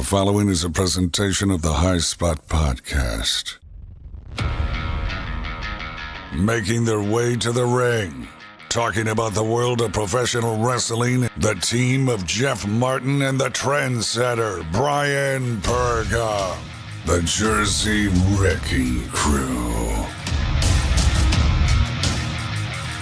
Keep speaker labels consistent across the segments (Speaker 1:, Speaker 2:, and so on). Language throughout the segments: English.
Speaker 1: following is a presentation of the High Spot Podcast. Making their way to the ring, talking about the world of professional wrestling, the team of Jeff Martin and the trendsetter Brian Perga, the Jersey Wrecking Crew.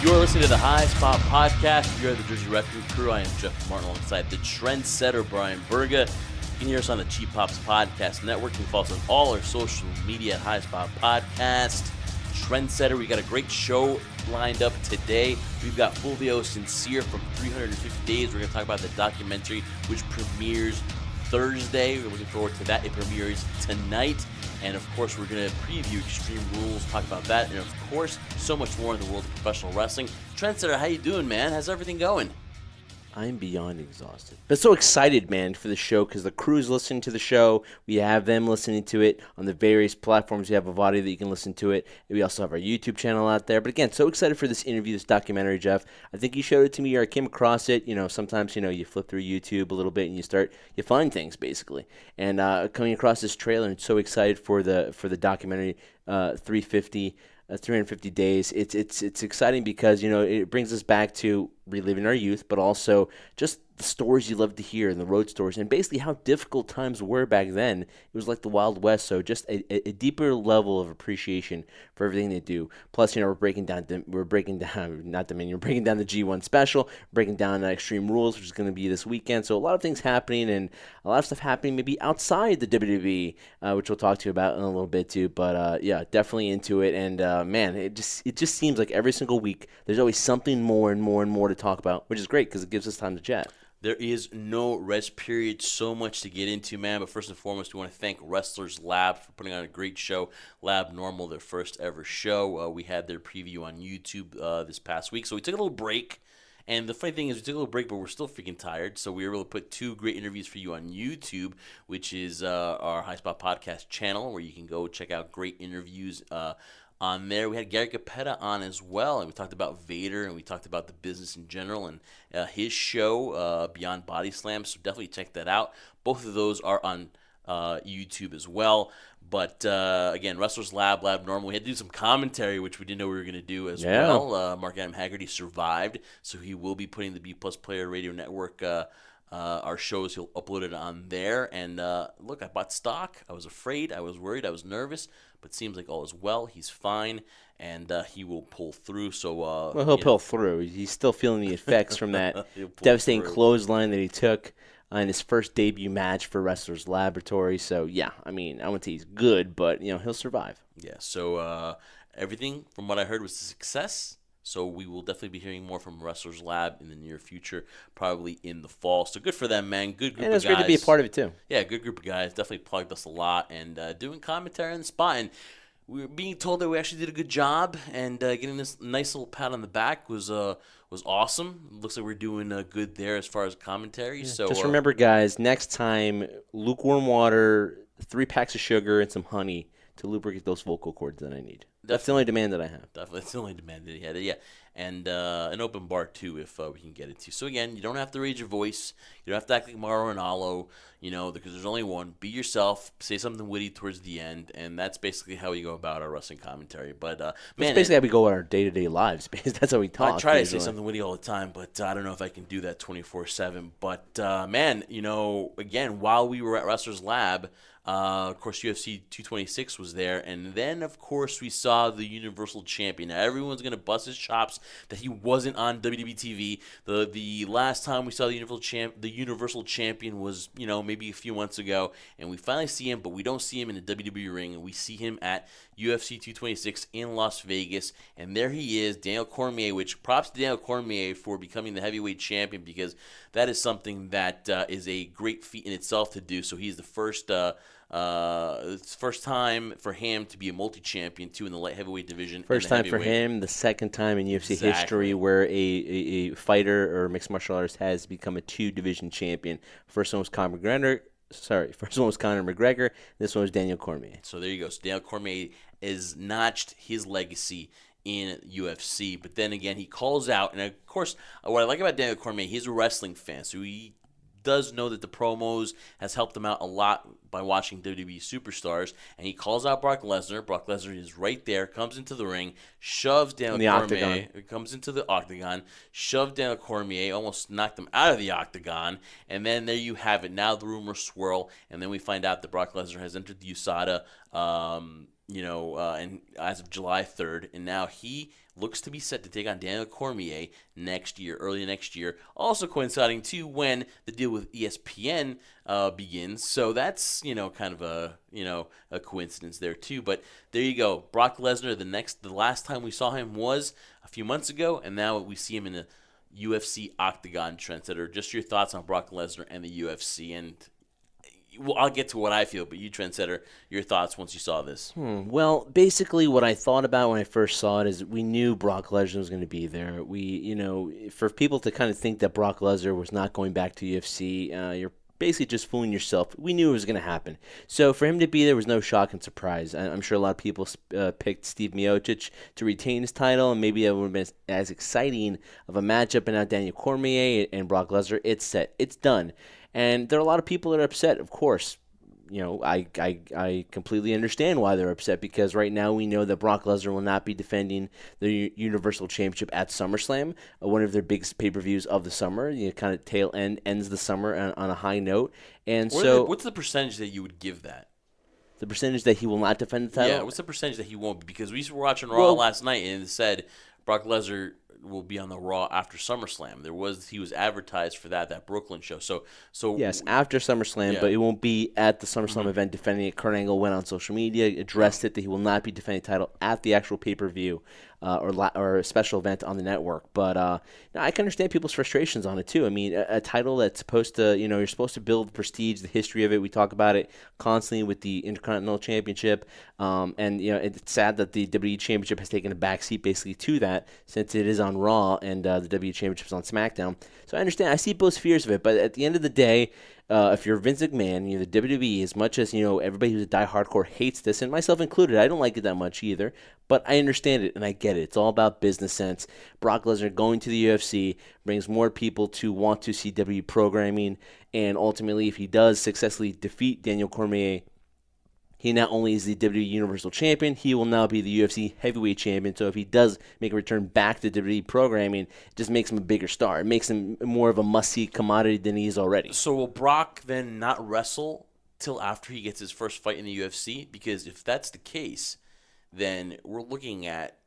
Speaker 2: You're listening to the High Spot Podcast. You're the Jersey Wrecking Crew. I am Jeff Martin alongside the trendsetter Brian Perga. You can hear us on the Cheap Pops Podcast Network. You can follow us on all our social media at High Spot Podcast. Trendsetter, we got a great show lined up today. We've got Fulvio Sincere from 350 Days. We're going to talk about the documentary, which premieres Thursday. We're looking forward to that. It premieres tonight. And, of course, we're going to preview Extreme Rules, talk about that, and, of course, so much more in the world of professional wrestling. Trendsetter, how you doing, man? How's everything going?
Speaker 3: I'm beyond exhausted. But so excited, man, for the show because the crew's listening to the show. We have them listening to it on the various platforms. We have a audio that you can listen to it. And we also have our YouTube channel out there. But again, so excited for this interview, this documentary, Jeff. I think you showed it to me or I came across it. You know, sometimes, you flip through YouTube a little bit and you find things basically. And coming across this trailer and so excited for the documentary 350 Days. It's exciting because, it brings us back to reliving our youth, but also just the stories you love to hear and the road stories and basically how difficult times were back then. It was like the Wild West, so just a deeper level of appreciation for everything they do. Plus, we're breaking down the G1 Special, breaking down Extreme Rules, which is going to be this weekend. So a lot of things happening and a lot of stuff happening maybe outside the WWE, which we'll talk to you about in a little bit too. But yeah, definitely into it. And man, it just seems like every single week there's always something more and more and more to talk about, which is great because it gives us time to chat.
Speaker 2: There is no rest period, so much to get into, man. But first and foremost, we want to thank Wrestlers Lab for putting on a great show. Lab Normal, their first ever show. We had their preview on YouTube this past week. So we took a little break. And the funny thing is we took a little break, but we're still freaking tired. So we were able to put two great interviews for you on YouTube, which is our High Spot Podcast channel, where you can go check out great interviews on there. We had Gary Capetta on as well, and we talked about Vader, and we talked about the business in general, and his show, Beyond Body Slam, so definitely check that out. Both of those are on YouTube as well. But, again, Wrestlers Lab Normal. We had to do some commentary, which we didn't know we were going to do as well. Mark Adam Haggerty survived, so he will be putting the B Plus Player Radio Network our shows. He'll upload it on there. And look, I bought stock. I was afraid. I was worried. I was nervous. But it seems like all is well. He's fine, and he will pull through. So
Speaker 3: he'll pull through. He's still feeling the effects from that devastating clothesline that he took in his first debut match for Wrestlers Laboratory. So, yeah, I wouldn't say he's good, but, he'll survive.
Speaker 2: Yeah, so everything from what I heard was a success. So we will definitely be hearing more from Wrestlers Lab in the near future, probably in the fall. So good for them, man. Good group of guys.
Speaker 3: And it's great to be a part of it, too.
Speaker 2: Yeah, good group of guys. Definitely plugged us a lot and doing commentary on the spot. And we were being told that we actually did a good job, and getting this nice little pat on the back was awesome. Looks like we're doing good there as far as commentary.
Speaker 3: Yeah,
Speaker 2: so
Speaker 3: just remember, guys, next time, lukewarm water, 3 packs of sugar, and some honey to lubricate those vocal cords that I need. That's the only demand that I have.
Speaker 2: Definitely. That's the only demand that he had. Yeah. And an open bar, too, if we can get it to. So, again, you don't have to raise your voice. You don't have to act like Mauro Ranallo, because there's only one. Be yourself. Say something witty towards the end. And that's basically how we go about our wrestling commentary. But, man.
Speaker 3: That's basically how we go about our day-to-day lives. Because that's how we talk.
Speaker 2: I try to say something witty all the time, but I don't know if I can do that 24/7. But, man, again, while we were at Wrestlers Lab, of course, UFC 226 was there, and then, of course, we saw the Universal Champion. Now, everyone's going to bust his chops that he wasn't on WWE TV. The last time we saw the Universal Champion was, maybe a few months ago, and we finally see him, but we don't see him in the WWE ring, and we see him at UFC 226 in Las Vegas, and there he is, Daniel Cormier, which props to Daniel Cormier for becoming the heavyweight champion, because that is something that is a great feat in itself to do. So he's the first it's first time for him to be a multi-champion, too, in the light heavyweight division.
Speaker 3: First time for him, the second time in UFC history where a fighter or mixed martial artist has become a 2-division champion. First one was Conor McGregor. This one was Daniel Cormier.
Speaker 2: So there you go. So Daniel Cormier has notched his legacy in UFC. But then again, he calls out, and of course, what I like about Daniel Cormier, he's a wrestling fan, so he does know that the promos has helped him out a lot by watching WWE Superstars, and he calls out Brock Lesnar. Brock Lesnar is right there, comes into the ring, shoves Daniel Cormier, comes into the octagon, shoved Daniel Cormier, almost knocked him out of the octagon, and then there you have it. Now the rumors swirl, and then we find out that Brock Lesnar has entered the USADA, and as of July 3rd, and now he looks to be set to take on Daniel Cormier next year, early next year, also coinciding too when the deal with ESPN begins. So that's, kind of a coincidence there too. But there you go. Brock Lesnar, the last time we saw him was a few months ago, and now we see him in a UFC Octagon trendsetter. Just your thoughts on Brock Lesnar and the UFC, and well, I'll get to what I feel, but you, trendsetter, your thoughts once you saw this.
Speaker 3: Well, basically what I thought about when I first saw it is we knew Brock Lesnar was going to be there. For people to kind of think that Brock Lesnar was not going back to UFC, you're basically just fooling yourself. We knew it was going to happen. So for him to be there was no shock and surprise. I'm sure a lot of people picked Steve Miocic to retain his title, and maybe it would have been as exciting of a matchup. And now Daniel Cormier and Brock Lesnar, it's set. It's done. And there are a lot of people that are upset, of course. I completely understand why they're upset, because right now we know that Brock Lesnar will not be defending the Universal Championship at SummerSlam, one of their biggest pay-per-views of the summer. Kind of tail ends the summer on a high note. And
Speaker 2: what's the percentage that you would give that?
Speaker 3: The percentage that he will not defend the title?
Speaker 2: Yeah, what's the percentage that he won't be? Because we were watching Raw last night, and it said Brock Lesnar will be on the Raw after SummerSlam. He was advertised for that Brooklyn show. So
Speaker 3: yes, after SummerSlam, but it won't be at the SummerSlam event defending it. Kurt Angle went on social media, addressed it that he will not be defending the title at the actual pay-per-view or a special event on the network. But I can understand people's frustrations on it too. I mean, a title that's supposed to, you're supposed to build prestige, the history of it. We talk about it constantly with the Intercontinental Championship, and it's sad that the WWE Championship has taken a backseat basically to that, since it is on Raw and the WWE Championship is on SmackDown. So I understand. I see both fears of it, but at the end of the day, if you're Vince McMahon, the WWE, as much as everybody who's a die-hardcore hates this, and myself included, I don't like it that much either, but I understand it and I get it. It's all about business sense. Brock Lesnar going to the UFC brings more people to want to see WWE programming, and ultimately, if he does successfully defeat Daniel Cormier, he not only is the WWE Universal Champion, he will now be the UFC Heavyweight Champion. So if he does make a return back to WWE programming, it just makes him a bigger star. It makes him more of a must-see commodity than he is already.
Speaker 2: So will Brock then not wrestle till after he gets his first fight in the UFC? Because if that's the case, then we're looking at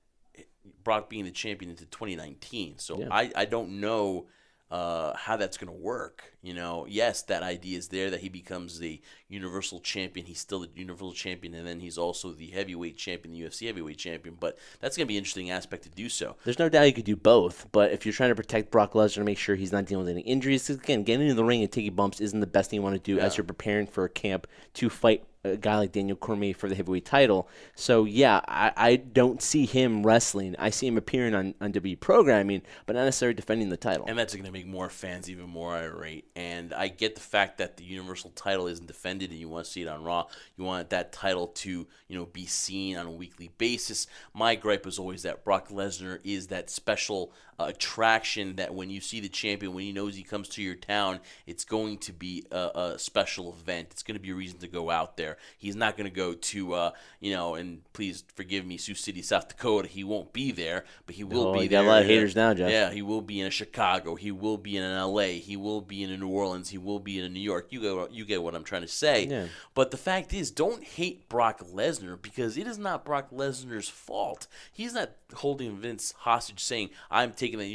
Speaker 2: Brock being the champion into 2019. So yeah. I don't know how that's going to work. Yes, that idea is there that he becomes the Universal Champion. He's still the Universal Champion, and then he's also the Heavyweight Champion, the UFC Heavyweight Champion. But that's going to be an interesting aspect to do so.
Speaker 3: There's no doubt you could do both, but if you're trying to protect Brock Lesnar to make sure he's not dealing with any injuries, again, getting into the ring and taking bumps isn't the best thing you want to do as you're preparing for a camp to fight a guy like Daniel Cormier for the heavyweight title. So, yeah, I don't see him wrestling. I see him appearing on WWE programming, but not necessarily defending the title.
Speaker 2: And that's going to make more fans even more irate. And I get the fact that the Universal title isn't defended and you want to see it on Raw. You want that title to, be seen on a weekly basis. My gripe is always that Brock Lesnar is that special attraction that when you see the champion, when he knows he comes to your town, it's going to be a special event. It's going to be a reason to go out there. He's not going to go to, and please forgive me, Sioux City, South Dakota. He won't be there, but he will be there.
Speaker 3: Got a lot of haters now, Jeff.
Speaker 2: Yeah, he will be in Chicago. He will be in L.A. He will be in New Orleans. He will be in New York. You get what I'm trying to say.
Speaker 3: Yeah.
Speaker 2: But the fact is, don't hate Brock Lesnar, because it is not Brock Lesnar's fault. He's not holding Vince hostage saying, I'm taking the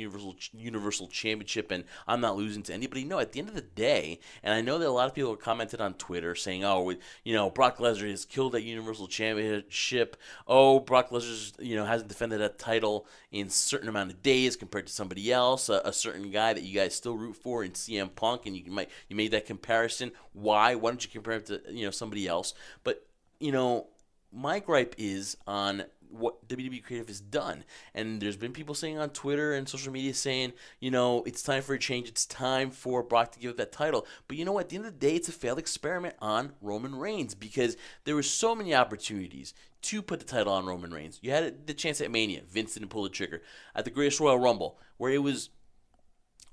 Speaker 2: Universal Championship and I'm not losing to anybody. No, at the end of the day, and I know that a lot of people have commented on Twitter saying, Brock Lesnar has killed that Universal Championship. Brock Lesnar, hasn't defended that title in a certain amount of days compared to somebody else, a certain guy that you guys still root for in CM Punk, and you made that comparison. Why don't you compare him to somebody else? But my gripe is on what WWE Creative has done. And there's been people saying on Twitter and social media saying, it's time for a change. It's time for Brock to give up that title. But at the end of the day, it's a failed experiment on Roman Reigns, because there were so many opportunities to put the title on Roman Reigns. You had the chance at Mania. Vince didn't pull the trigger. At the Greatest Royal Rumble, where it was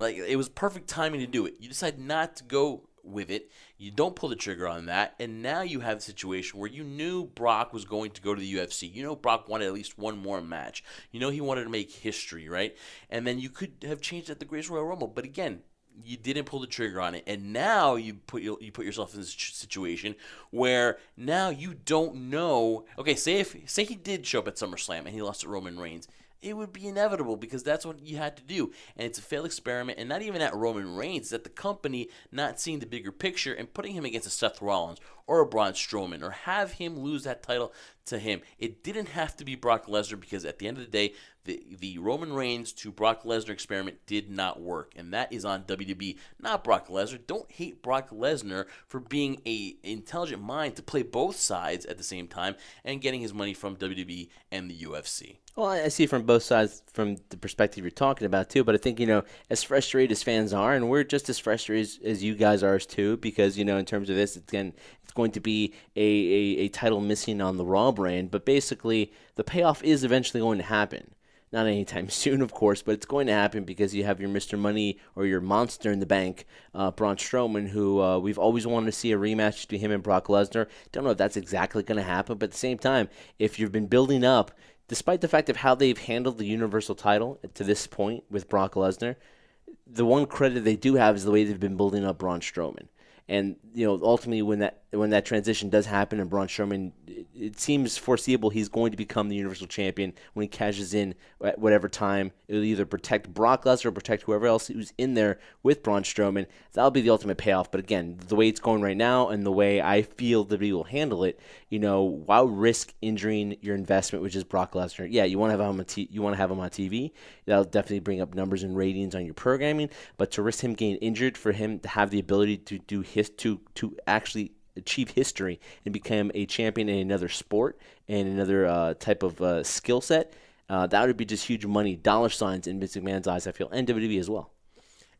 Speaker 2: Like, it was perfect timing to do it. You decide not to go with it. You don't pull the trigger on that, and now you have a situation where you knew Brock was going to go to the UFC. You know Brock wanted at least one more match. You know he wanted to make history, right? And then you could have changed at the Greatest Royal Rumble, but again, you didn't pull the trigger on it, and now you put yourself in this situation where now you don't know. Okay, say he did show up at SummerSlam and he lost to Roman Reigns. It would be inevitable because that's what you had to do. And it's a failed experiment, and not even at Roman Reigns, it's at the company not seeing the bigger picture and putting him against a Seth Rollins or a Braun Strowman or have him lose that title to him. It didn't have to be Brock Lesnar because at the end of the day, the Roman Reigns to Brock Lesnar experiment did not work, and that is on WWE, not Brock Lesnar. Don't hate Brock Lesnar for being an intelligent mind to play both sides at the same time and getting his money from WWE and the UFC.
Speaker 3: Well, I see from both sides from the perspective you're talking about, too. But I think, as frustrated as fans are, and we're just as frustrated as you guys are, too, because, in terms of this, it's going to be a title missing on the Raw brand. But basically, the payoff is eventually going to happen. Not anytime soon, of course, but it's going to happen because you have your Mr. Money or your monster in the bank, Braun Strowman, who we've always wanted to see a rematch between him and Brock Lesnar. Don't know if that's exactly going to happen, but at the same time, if you've been building up, despite the fact of how they've handled the Universal title to this point with Brock Lesnar, the one credit they do have is the way they've been building up Braun Strowman. And ultimately, when that transition does happen, and Braun Strowman, it seems foreseeable he's going to become the Universal Champion when he cashes in at whatever time. It'll either protect Brock Lesnar or protect whoever else who's in there with Braun Strowman. That'll be the ultimate payoff. But again, the way it's going right now, and the way I feel that we will handle it, why risk injuring your investment, which is Brock Lesnar? Yeah, you want to have him on TV. That'll definitely bring up numbers and ratings on your programming. But to risk him getting injured, for him to have the ability to actually achieve history and become a champion in another sport and another type of skill set, that would be just huge money, dollar signs in Vince McMahon's eyes, I feel, and WWE as well.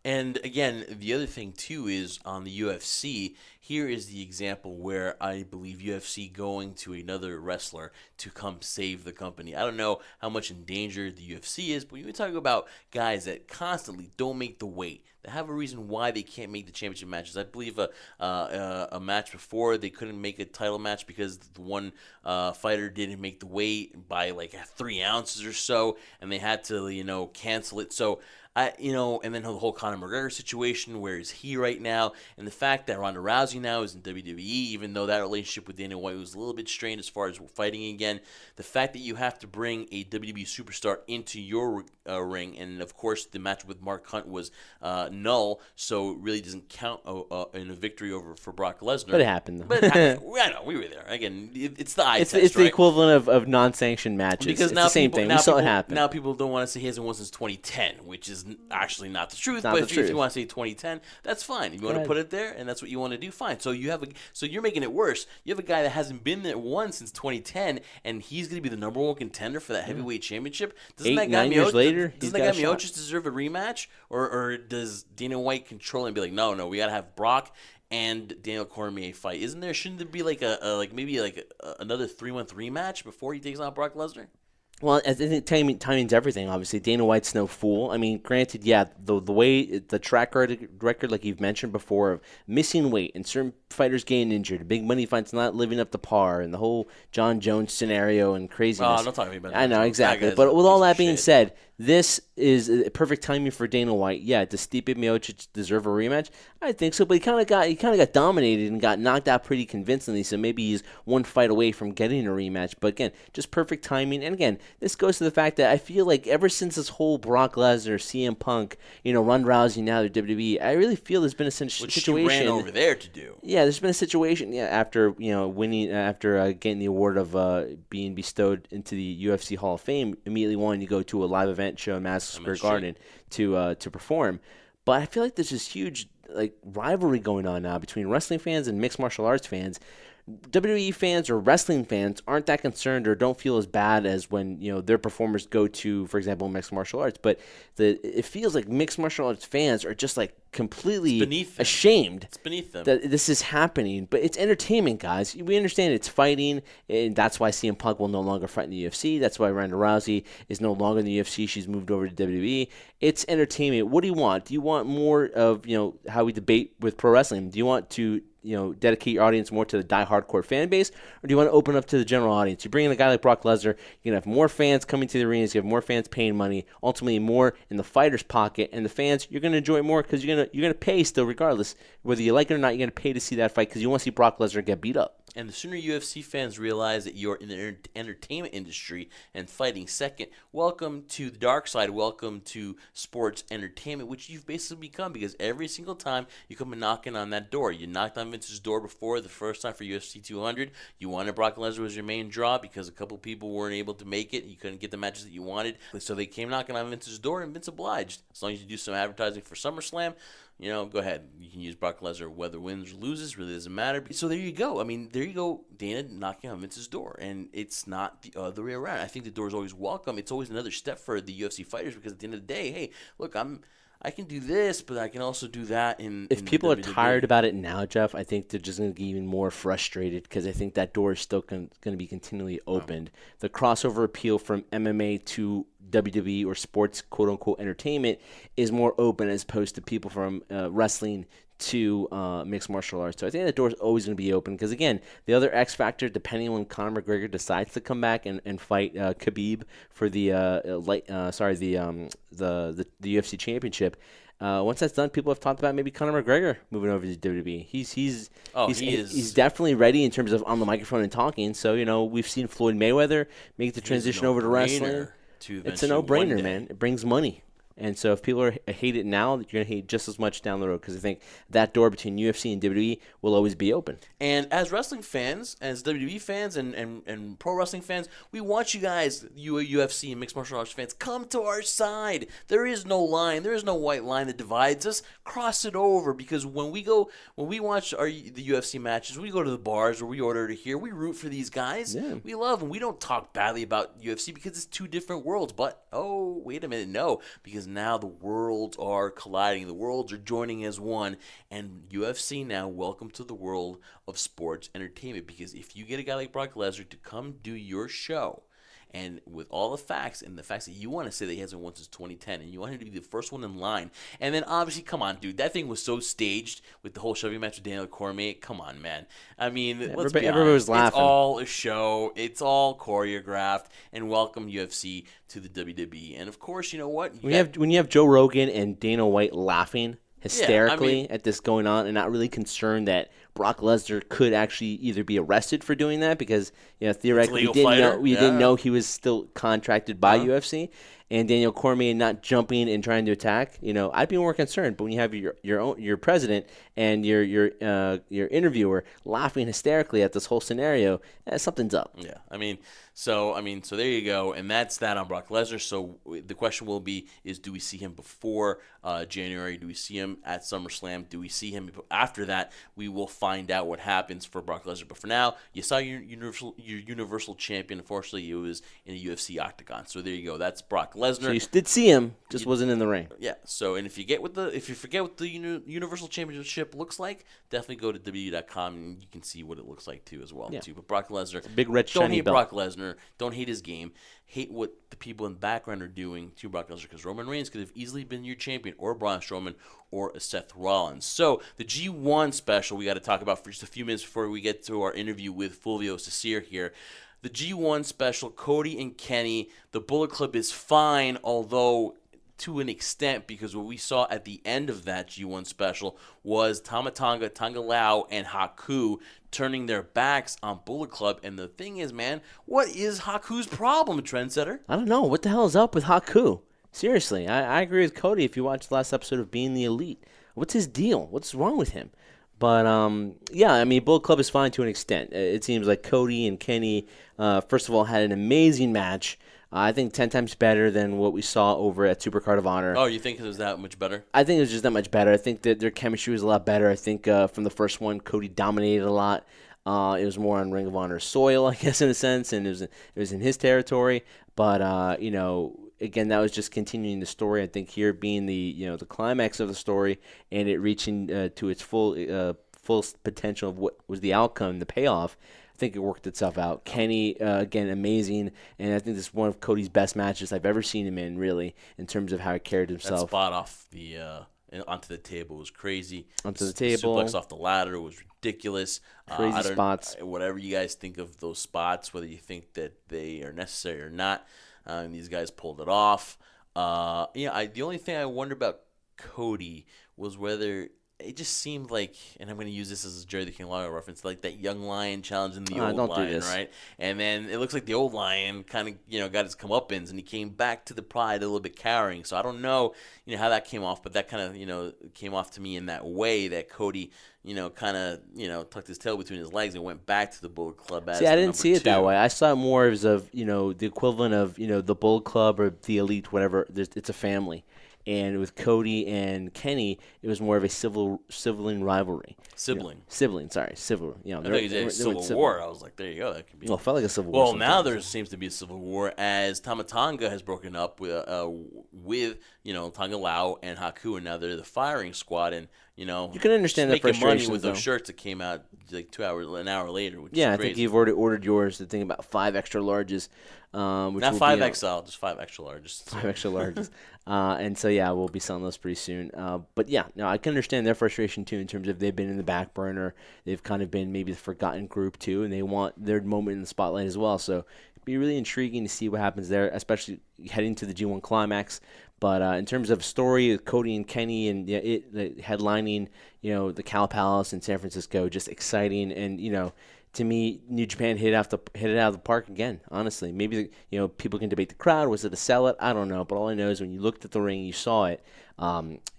Speaker 2: And again, the other thing too is on the UFC, here is the example where I believe UFC going to another wrestler to come save the company. I don't know how much in danger the UFC is, but when we talk about guys that constantly don't make the weight, that have a reason why they can't make the championship matches. I believe a match before they couldn't make a title match because the one fighter didn't make the weight by like 3 ounces or so, and they had to cancel it. So and then the whole Conor McGregor situation, where is he right now? And the fact that Ronda Rousey now is in WWE, even though that relationship with Dana White was a little bit strained as far as fighting again, the fact that you have to bring a WWE superstar into your ring, and of course the match with Mark Hunt was null, so it really doesn't count in a victory for Brock Lesnar.
Speaker 3: But it happened, though.
Speaker 2: But it happened. I know, we were there. Again, it's the eye test,
Speaker 3: It's
Speaker 2: right?
Speaker 3: the equivalent of non-sanctioned matches.
Speaker 2: Because
Speaker 3: it's
Speaker 2: now
Speaker 3: the same thing. We saw it happen.
Speaker 2: Now people don't want to say he hasn't won since 2010, which is actually not the truth.
Speaker 3: Not
Speaker 2: But
Speaker 3: the
Speaker 2: if
Speaker 3: truth.
Speaker 2: you want to say 2010, that's fine. If you want to put it there, and that's what you want to do, fine. So you're making it worse. You have a guy that hasn't been there once since 2010, and he's going to be the number one contender for that heavyweight championship. Doesn't that guy
Speaker 3: 9 years later,
Speaker 2: doesn't that guy Miocic deserve a rematch, or does Dana White control it and be like, no, we got to have Brock and Daniel Cormier fight? Shouldn't there be like another 3-month rematch before he takes on Brock Lesnar?
Speaker 3: Well, I think timing's everything, obviously. Dana White's no fool. I mean, granted, yeah, the way the track record, like you've mentioned before, of missing weight and certain fighters getting injured, big money fights not living up to par, and the whole John Jones scenario and craziness.
Speaker 2: Oh, don't talk to me about that.
Speaker 3: I know, exactly. But with all that being said, this is a perfect timing for Dana White. Yeah, does Stipe Miocic deserve a rematch? I think so, but he kind of got dominated and got knocked out pretty convincingly, so maybe he's one fight away from getting a rematch. But again, just perfect timing. And again, this goes to the fact that I feel like ever since this whole Brock Lesnar, CM Punk, Ronda Rousey, now they're WWE, I really feel there's been a situation.
Speaker 2: Which she ran over there to do.
Speaker 3: Yeah, there's been a situation. Yeah, after winning, after getting the award of being bestowed into the UFC Hall of Fame, immediately wanting to go to a live event show in Madison Square Garden to perform. But I feel like there's this huge rivalry going on now between wrestling fans and mixed martial arts fans. WWE fans or wrestling fans aren't that concerned or don't feel as bad as when their performers go to, for example, mixed martial arts. But it feels like mixed martial arts fans are just like completely ashamed.
Speaker 2: It's beneath them
Speaker 3: that this is happening. But it's entertainment, guys. We understand it's fighting, and that's why CM Punk will no longer fight in the UFC. That's why Ronda Rousey is no longer in the UFC. She's moved over to WWE. It's entertainment. What do you want? Do you want more of how we debate with pro wrestling? Do you want to dedicate your audience more to the die-hardcore fan base, or do you want to open up to the general audience? You bring in a guy like Brock Lesnar, you're going to have more fans coming to the arenas, you have more fans paying money, ultimately more in the fighter's pocket, and the fans, you're going to enjoy it more because you're going to pay still regardless. Whether you like it or not, you're going to pay to see that fight because you want to see Brock Lesnar get beat up.
Speaker 2: And the sooner UFC fans realize that you're in the entertainment industry and fighting second, welcome to the dark side. Welcome to sports entertainment, which you've basically become, because every single time you come knocking on that door. You knocked on Vince's door before the first time for UFC 200. You wanted Brock Lesnar as your main draw because a couple people weren't able to make it. You couldn't get the matches that you wanted. So they came knocking on Vince's door, and Vince obliged. As long as you do some advertising for SummerSlam, go ahead. You can use Brock Lesnar whether wins or loses. Really doesn't matter. So there you go. I mean, there you go. Dana knocking on Vince's door. And it's not the other way around. I think the door is always welcome. It's always another step for the UFC fighters because at the end of the day, hey, look, I can do this, but I can also do that.
Speaker 3: If people are tired about it now, Jeff, I think they're just going to get even more frustrated because I think that door is still going to be continually opened. The crossover appeal from MMA to WWE or sports, quote-unquote, entertainment is more open as opposed to people from wrestling to mixed martial arts. So I think that door is always going to be open because, again, the other X factor, depending on when Conor McGregor decides to come back and fight Khabib for the UFC championship. Once that's done, people have talked about maybe Conor McGregor moving over to WWE. He's definitely ready in terms of on the microphone and talking. So we've seen Floyd Mayweather make the transition over to wrestling. It's a no-brainer, man. It brings money. And so if people hate it now, you're going to hate just as much down the road because I think that door between UFC and WWE will always be open.
Speaker 2: And as wrestling fans, as WWE fans and pro wrestling fans, we want you guys, UFC and mixed martial arts fans, come to our side. There is no line. There is no white line that divides us. Cross it over because when we watch the UFC matches, we go to the bars or we order to here, we root for these guys.
Speaker 3: Yeah.
Speaker 2: We love them. We don't talk badly about UFC because it's two different worlds. But, oh, wait a minute, no, because now the worlds are colliding. The worlds are joining as one. And UFC now, welcome to the world of sports entertainment. Because if you get a guy like Brock Lesnar to come do your show, and with all the facts and the facts that you want to say that he hasn't won since 2010, and you want him to be the first one in line, and then obviously, come on, dude, that thing was so staged with the whole shoving match with Daniel Cormier. Come on, man. I mean, let's be honest.
Speaker 3: Everybody was laughing.
Speaker 2: It's all a show. It's all choreographed. And welcome UFC to the WWE. And of course, you know what?
Speaker 3: When you have Joe Rogan and Dana White laughing hysterically at this going on and not really concerned that Brock Lesnar could actually either be arrested for doing that because theoretically we didn't know he was still contracted by UFC, and Daniel Cormier not jumping and trying to attack, I'd be more concerned. But when you have your president and your interviewer laughing hysterically at this whole scenario, something's up.
Speaker 2: Yeah, so there you go, and that's that on Brock Lesnar. So the question will be: do we see him before January? Do we see him at SummerSlam? Do we see him after that? We will find out what happens for Brock Lesnar. But for now, you saw your Universal Champion. Unfortunately, it was in a UFC octagon. So there you go. That's Brock Lesnar.
Speaker 3: So you did see him, just wasn't in the ring.
Speaker 2: Yeah. So if you forget what the Universal Championship looks like, definitely go to WWE.com and you can see what it looks like too as well.
Speaker 3: Yeah.
Speaker 2: Too. But Brock Lesnar,
Speaker 3: big red shiny
Speaker 2: don't hate
Speaker 3: belt.
Speaker 2: Brock Lesnar. Don't hate his game. Hate what the people in the background are doing to Brock Lesnar because Roman Reigns could have easily been your champion, or Braun Strowman, or Seth Rollins. So the G1 special we got to talk about for just a few minutes before we get to our interview with Fulvio Cecere here. The G1 special, Cody and Kenny. The Bullet Club is fine, although to an extent, because what we saw at the end of that G1 special was Tama Tonga, Tonga Lao, and Haku turning their backs on Bullet Club. And the thing is, man, what is Haku's problem, Trendsetter?
Speaker 3: I don't know. What the hell is up with Haku? Seriously, I agree with Cody if you watched the last episode of Being the Elite. What's his deal? What's wrong with him? But, Bullet Club is fine to an extent. It seems like Cody and Kenny, first of all, had an amazing match. I think 10 times better than what we saw over at Supercard of Honor.
Speaker 2: Oh, you think it was that much better?
Speaker 3: I think it was just that much better. I think that their chemistry was a lot better. I think from the first one, Cody dominated a lot. It was more on Ring of Honor soil, I guess, in a sense, and it was in his territory. But again, that was just continuing the story. I think here being the climax of the story and it reaching to its full potential of what was the outcome, the payoff. I think it worked itself out. Kenny, again, amazing, and I think this is one of Cody's best matches I've ever seen him in, really, in terms of how he carried himself.
Speaker 2: That spot off the onto the table was crazy.
Speaker 3: Onto the table.
Speaker 2: Suplex off the ladder was ridiculous.
Speaker 3: Crazy spots.
Speaker 2: Whatever you guys think of those spots, whether you think that they are necessary or not, these guys pulled it off. The only thing I wonder about Cody was whether it just seemed like, and I'm going to use this as a Jerry the King Lawler reference, like that young lion challenging the old lion, right? And then it looks like the old lion kind of, got his comeuppance, and he came back to the pride a little bit carrying. So I don't know, how that came off, but that kind of, came off to me in that way that Cody, tucked his tail between his legs and went back to the Bullet Club as
Speaker 3: I didn't see it that
Speaker 2: two.
Speaker 3: way. I saw it more as of, the equivalent of, the Bullet Club or the Elite, whatever. It's a family. And with Cody and Kenny, it was more of a sibling rivalry.
Speaker 2: Civil.
Speaker 3: I think
Speaker 2: it's Civil War. I was like, there you go. That could be.
Speaker 3: Well, it felt like a Civil War.
Speaker 2: Well, now there seems to be a Civil War as Tama Tonga has broken up with Tonga Lao and Haku, and now they're the firing squad. And you can
Speaker 3: understand the
Speaker 2: making
Speaker 3: frustration
Speaker 2: money with those shirts that came out like an hour later. Which is
Speaker 3: I
Speaker 2: crazy.
Speaker 3: think you've already ordered yours. The thing about 5 extra larges.
Speaker 2: Not 5XL, just 5 extra larges.
Speaker 3: 5 extra larges. And so, we'll be selling those pretty soon. I can understand their frustration, too, in terms of they've been in the back burner. They've kind of been maybe the forgotten group, too, and they want their moment in the spotlight as well. So it'd be really intriguing to see what happens there, especially heading to the G1 Climax. But in terms of story, Cody and Kenny and headlining, the Cow Palace in San Francisco, just exciting. And, to me, New Japan hit it out of the park again. Honestly, maybe people can debate the crowd. Was it a sellout? I don't know. But all I know is when you looked at the ring, you saw it.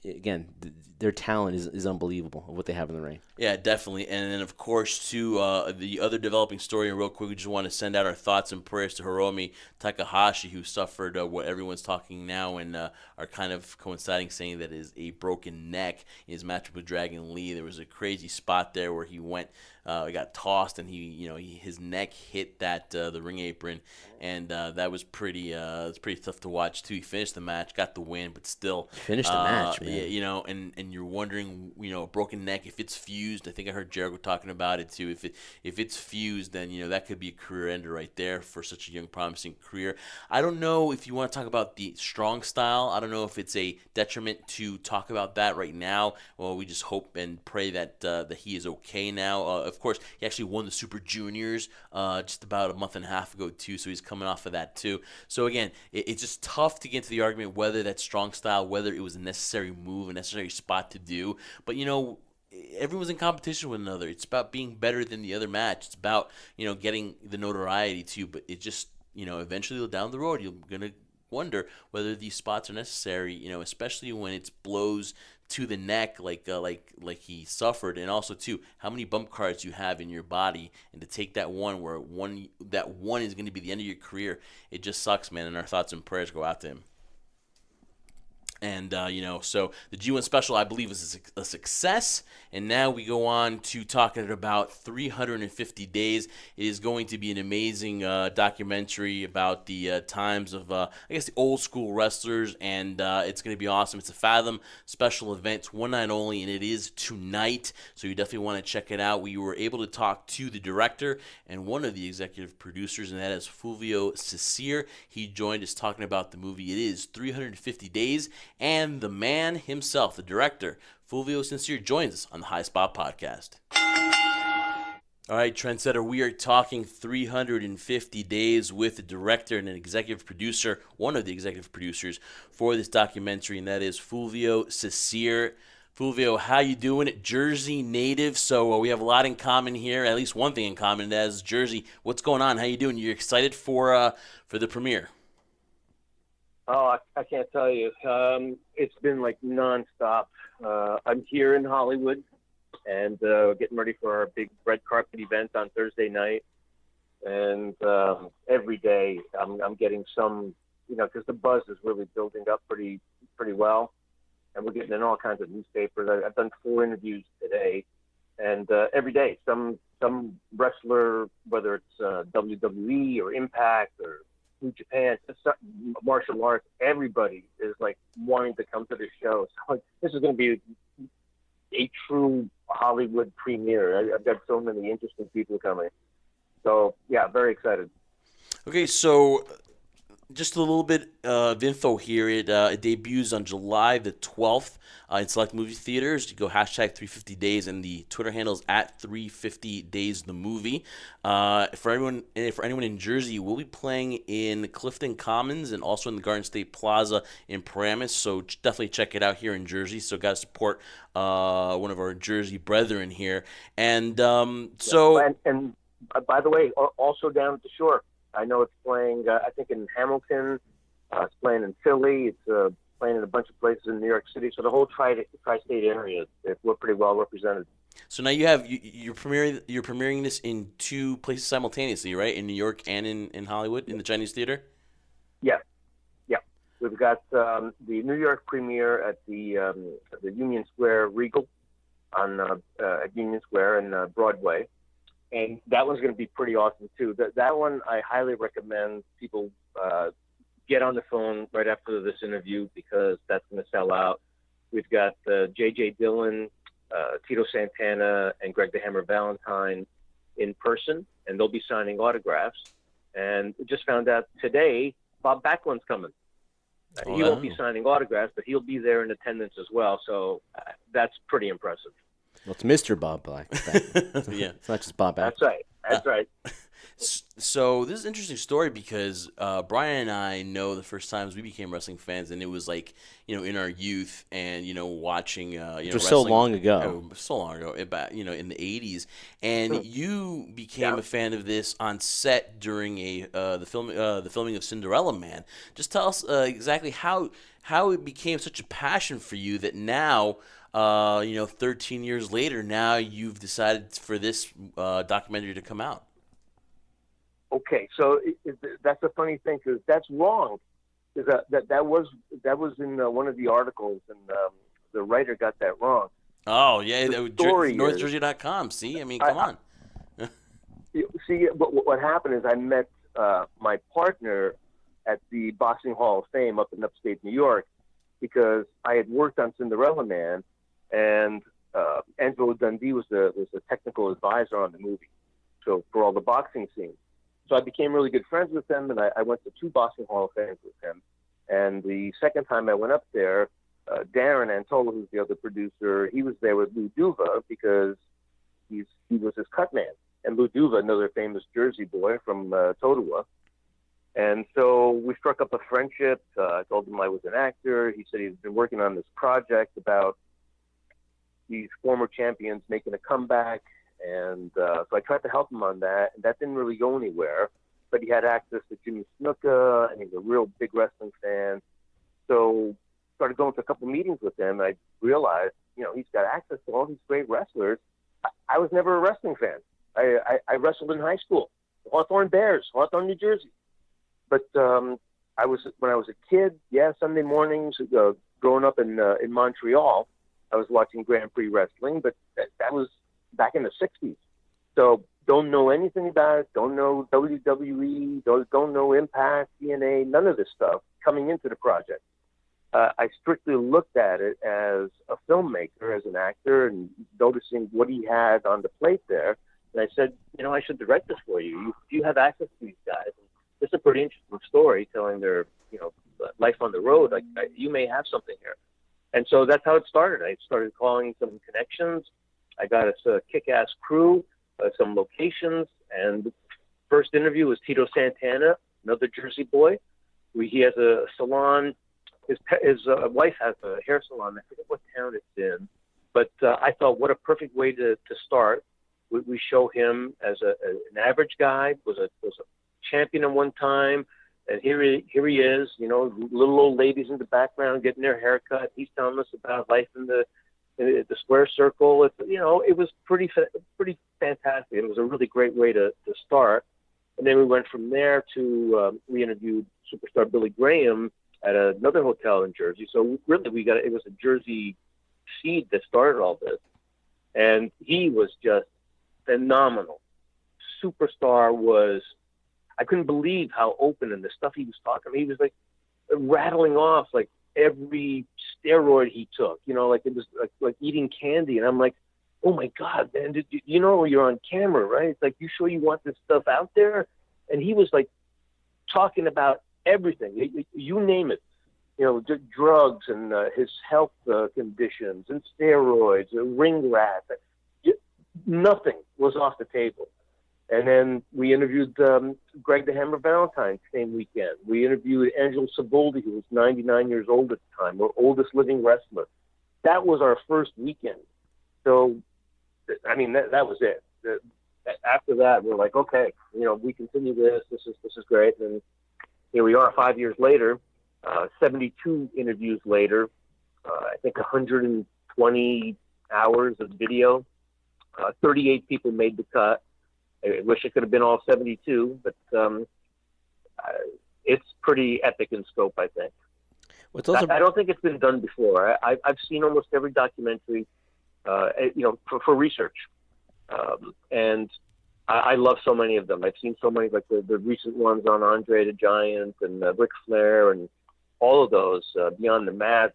Speaker 3: Again, their talent is unbelievable of what they have in the ring.
Speaker 2: Yeah, definitely. And then, of course, to the other developing story, and real quick, we just want to send out our thoughts and prayers to Hiromi Takahashi, who suffered what everyone's talking now and are kind of coinciding, saying that is a broken neck in his matchup with Dragon Lee. There was a crazy spot there where he went, he got tossed, and his neck hit the ring apron, and that was pretty tough to watch too. He finished the match, got the win, but still
Speaker 3: finished the match, man.
Speaker 2: Yeah, and you're wondering, a broken neck, if it's fused. I think I heard Jericho talking about it too. If it's fused, then that could be a career ender right there for such a young, promising career. I don't know if you want to talk about the strong style. I don't know if it's a detriment to talk about that right now. Well, we just hope and pray that he is okay now. Of course, he actually won the Super Juniors just about a month and a half ago too, so he's coming off of that too. So again, it's just tough to get into the argument whether that's strong style, whether it was a necessary move, a necessary spot to do. But everyone's in competition with another. It's about being better than the other match. It's about getting the notoriety too. But it just eventually down the road you're gonna wonder whether these spots are necessary. Especially when it's blows to the neck like he suffered, and also too how many bump cards you have in your body, and to take that one is going to be the end of your career. It just sucks, man. And our thoughts and prayers go out to him. And, so the G1 Special, I believe, is a success. And now we go on to talking about 350 Days. It is going to be an amazing documentary about the times of, the old school wrestlers. And it's going to be awesome. It's a Fathom special event. It's one night only, and it is tonight. So you definitely want to check it out. We were able to talk to the director and one of the executive producers, and that is Fulvio Cecere. He joined us talking about the movie. It is 350 Days. And the man himself, the director, Fulvio Sincere, joins us on the High Spot Podcast. All right, Trendsetter, we are talking 350 Days with the director and an executive producer, one of the executive producers for this documentary, and that is Fulvio Cecere. Fulvio, how you doing? Jersey native, so we have a lot in common here, at least one thing in common, and that is Jersey. What's going on? How you doing? You're excited for the premiere?
Speaker 4: Oh, I can't tell you. It's been like nonstop. I'm here in Hollywood and getting ready for our big red carpet event on Thursday night. And every day I'm getting some, because the buzz is really building up pretty well. And we're getting in all kinds of newspapers. I've done 4 interviews today. And every day some some wrestler, whether it's WWE or Impact or New Japan, martial arts, everybody is like wanting to come to the show. So this is going to be a true Hollywood premiere. I've got so many interesting people coming. So, yeah, very excited.
Speaker 2: Okay, so just a little bit of info here. It debuts on July the 12th in select movie theaters. You go hashtag 350days, and the Twitter handle is at 350days the movie. For anyone in Jersey, we'll be playing in Clifton Commons and also in the Garden State Plaza in Paramus. So definitely check it out here in Jersey. So got to support one of our Jersey brethren here. And
Speaker 4: and by the way, also down at the shore. I know it's playing, I think, in Hamilton. It's playing in Philly. It's playing in a bunch of places in New York City. So the whole tri-state area, we're pretty well represented.
Speaker 2: So now you're premiering this in two places simultaneously, right? In New York and in Hollywood, in the Chinese Theater?
Speaker 4: Yeah. We've got the New York premiere at the Union Square Regal at Union Square and Broadway. And that one's going to be pretty awesome, too. That one, I highly recommend people get on the phone right after this interview because that's going to sell out. We've got J.J. Dillon, Tito Santana, and Greg the Hammer Valentine in person, and they'll be signing autographs. And we just found out today Bob Backlund's coming. He won't be signing autographs, but he'll be there in attendance as well. So that's pretty impressive.
Speaker 3: Well, it's Mr. Bob Black.
Speaker 2: Yeah.
Speaker 3: It's not just Bob Black.
Speaker 4: That's right.
Speaker 2: So this is an interesting story because Brian and I know the first times we became wrestling fans, and it was like, in our youth and, watching,
Speaker 3: Which was so long ago.
Speaker 2: In the 80s. And you became a fan of this on set during the filming of Cinderella Man. Just tell us exactly how it became such a passion for you that now, 13 years later, now you've decided for this documentary to come out.
Speaker 4: Okay, so that's a funny thing because that's wrong. That was in one of the articles, and the writer got that wrong.
Speaker 2: Oh yeah, NorthJersey.com. See, come on.
Speaker 4: See, what happened is I met my partner at the Boxing Hall of Fame up in upstate New York because I had worked on Cinderella Man. And Angelo Dundee was the technical advisor on the movie, so for all the boxing scenes. So I became really good friends with him, and I went to 2 Boxing Hall of Fames with him. And the second time I went up there, Darren Antola, who's the other producer, he was there with Lou Duva because he was his cut man. And Lou Duva, another famous Jersey boy from Totowa. And so we struck up a friendship. I told him I was an actor. He said he'd been working on this project about these former champions making a comeback, and so I tried to help him on that, and that didn't really go anywhere. But he had access to Jimmy Snuka, and he's a real big wrestling fan. So started going to a couple meetings with him, and I realized, he's got access to all these great wrestlers. I was never a wrestling fan. I wrestled in high school, Hawthorne Bears, Hawthorne, New Jersey. But when I was a kid, Sunday mornings, growing up in Montreal, I was watching Grand Prix wrestling, but that was back in the 60s. So don't know anything about it, don't know WWE, don't know Impact, TNA, none of this stuff coming into the project. I strictly looked at it as a filmmaker, as an actor, and noticing what he had on the plate there. And I said, I should direct this for you. You have access to these guys. And this is a pretty interesting story telling their, life on the road. Like you may have something here. And so that's how it started. I started calling some connections. I got us a kick-ass crew, some locations, and the first interview was Tito Santana, another Jersey boy. He has a salon. His wife has a hair salon. I forget what town it's in. But I thought, what a perfect way to start. We show him as an average guy, was a champion at one time. And here he is, little old ladies in the background getting their hair cut. He's telling us about life in the square circle. It was pretty fantastic. It was a really great way to start. And then we went from there to we interviewed superstar Billy Graham at another hotel in Jersey. So really, it was a Jersey seed that started all this. And he was just phenomenal. Superstar was, I couldn't believe how open and the stuff he was talking. He was like rattling off like every steroid he took, like it was like eating candy. And I'm like, oh my God, man, you know you're on camera, right? It's like, you sure you want this stuff out there? And he was like talking about everything, you name it, drugs and his health conditions and steroids, ring rat. Nothing was off the table. And then we interviewed Greg the Hammer Valentine same weekend. We interviewed Angelo Saboldi, who was 99 years old at the time, our oldest living wrestler. That was our first weekend. So, I mean, that was it. After that, we're like, okay, we continue this. This is great. And here we are 5 years later, 72 interviews later, I think 120 hours of video. 38 people made the cut. I wish it could have been all 72, but it's pretty epic in scope, I think. I don't think it's been done before. I've seen almost every documentary, for research. And I love so many of them. I've seen so many, like the recent ones on Andre the Giant and Ric Flair and all of those, Beyond the Mat,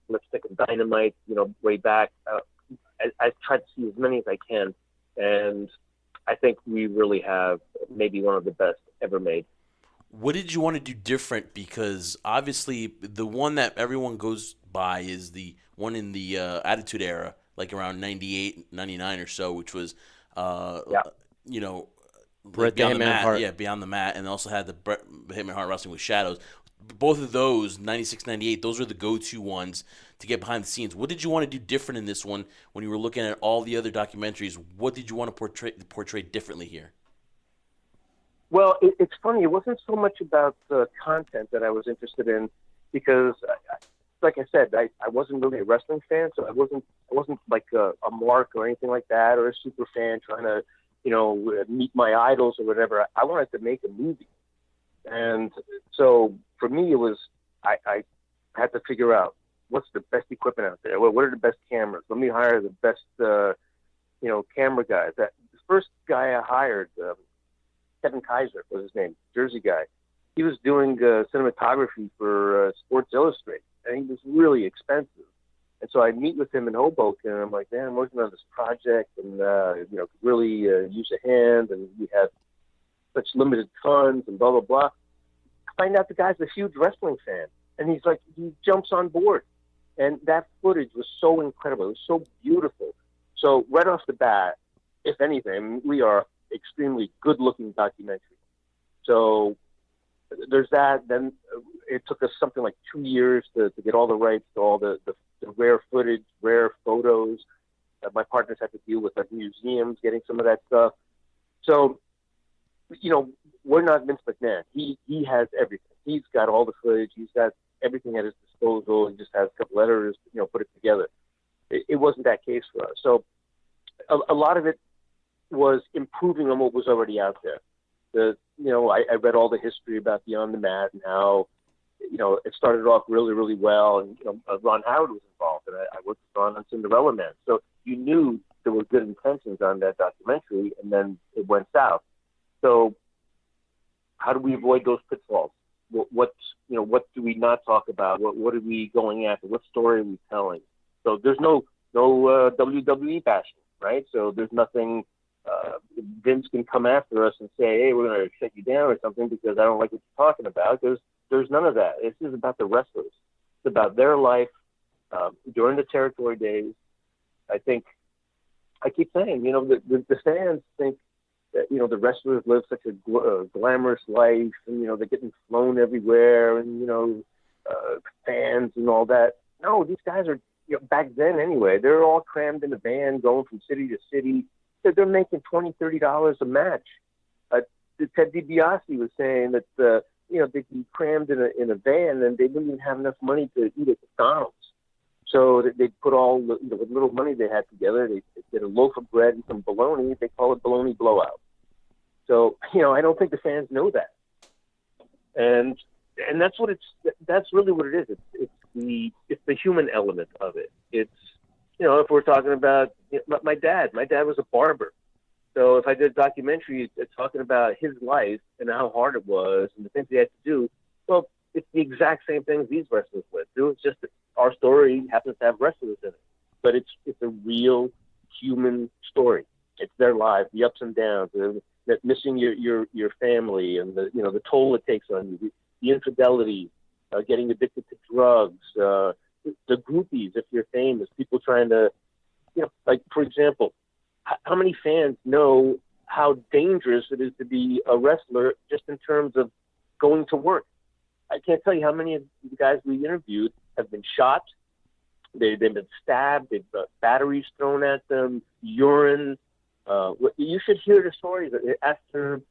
Speaker 4: Lipstick and Dynamite, way back. I've tried to see as many as I can. And I think we really have maybe one of the best ever made.
Speaker 2: What did you want to do different? Because obviously the one that everyone goes by is the one in the Attitude Era, like around 98, 99 or so, which was,
Speaker 3: Bret
Speaker 2: Beyond the Mat.
Speaker 3: Hart.
Speaker 2: Yeah, Beyond the Mat. And they also had the Bret Hitman Hart Wrestling with Shadows. Both of those, 96, 98, those are the go-to ones to get behind the scenes. What did you want to do different in this one when you were looking at all the other documentaries? What did you want to portray differently here?
Speaker 4: Well, it's funny. It wasn't so much about the content that I was interested in because, like I said, I wasn't really a wrestling fan, so I wasn't like a mark or anything like that, or a super fan trying to, meet my idols or whatever. I wanted to make a movie. And so for me, it was, I had to figure out what's the best equipment out there. What are the best cameras? Let me hire the best, camera guys. The first guy I hired, Kevin Kaiser was his name, Jersey guy. He was doing cinematography for Sports Illustrated, and he was really expensive. And so I meet with him in Hoboken, and I'm like, man, I'm working on this project, and could really use a hand, and we have such limited funds, and blah blah blah. I find out the guy's a huge wrestling fan, and he jumps on board, and that footage was so incredible. It was so beautiful. So right off the bat, if anything, we are extremely good-looking documentary. So there's that. Then it took us something like 2 years to get all the rights to all the rare footage, rare photos. My partners had to deal with like museums, getting some of that stuff. So, we're not Vince McMahon. He has everything. He's got all the footage. He's got everything at his disposal. He just has a couple editors, put it together. It wasn't that case for us. So a lot of it was improving on what was already out there. I read all the history about Beyond the Mat and how, it started off really, really well. And, Ron Howard was involved, and I worked with Ron on Cinderella Man. So you knew there were good intentions on that documentary, and then it went south. So how do we avoid those pitfalls? What do we not talk about? What are we going after? What story are we telling? So there's no WWE bashing, right? So there's nothing. Vince can come after us and say, hey, we're going to shut you down or something because I don't like what you're talking about. There's none of that. This is about the wrestlers. It's about their life during the territory days. I think I keep saying, the fans think that, the wrestlers live such a glamorous life and, they're getting flown everywhere and, fans and all that. No, these guys are, back then anyway, they're all crammed in a van going from city to city. They're making $20, $30 a match. Ted DiBiase was saying that, they'd be crammed in a van and they wouldn't even have enough money to eat at McDonald's. So they'd put all the what little money they had together. They'd get a loaf of bread and some bologna. They call it bologna blowout. So, I don't think the fans know that. And that's what that's really what it is. It's the human element of it. It's, if we're talking about my dad was a barber. So if I did a documentary talking about his life and how hard it was and the things he had to do, well, it's the exact same things these wrestlers went through. It's just that our story happens to have wrestlers in it, but it's a real human story. It's their lives, the ups and downs, that missing your family, and the toll it takes on you, the infidelity, getting addicted to drugs, the groupies if you're famous, people trying to, like for example, how many fans know how dangerous it is to be a wrestler just in terms of going to work? I can't tell you how many of the guys we interviewed have been shot. They've been stabbed. They've batteries thrown at them, urine. You should hear the stories. After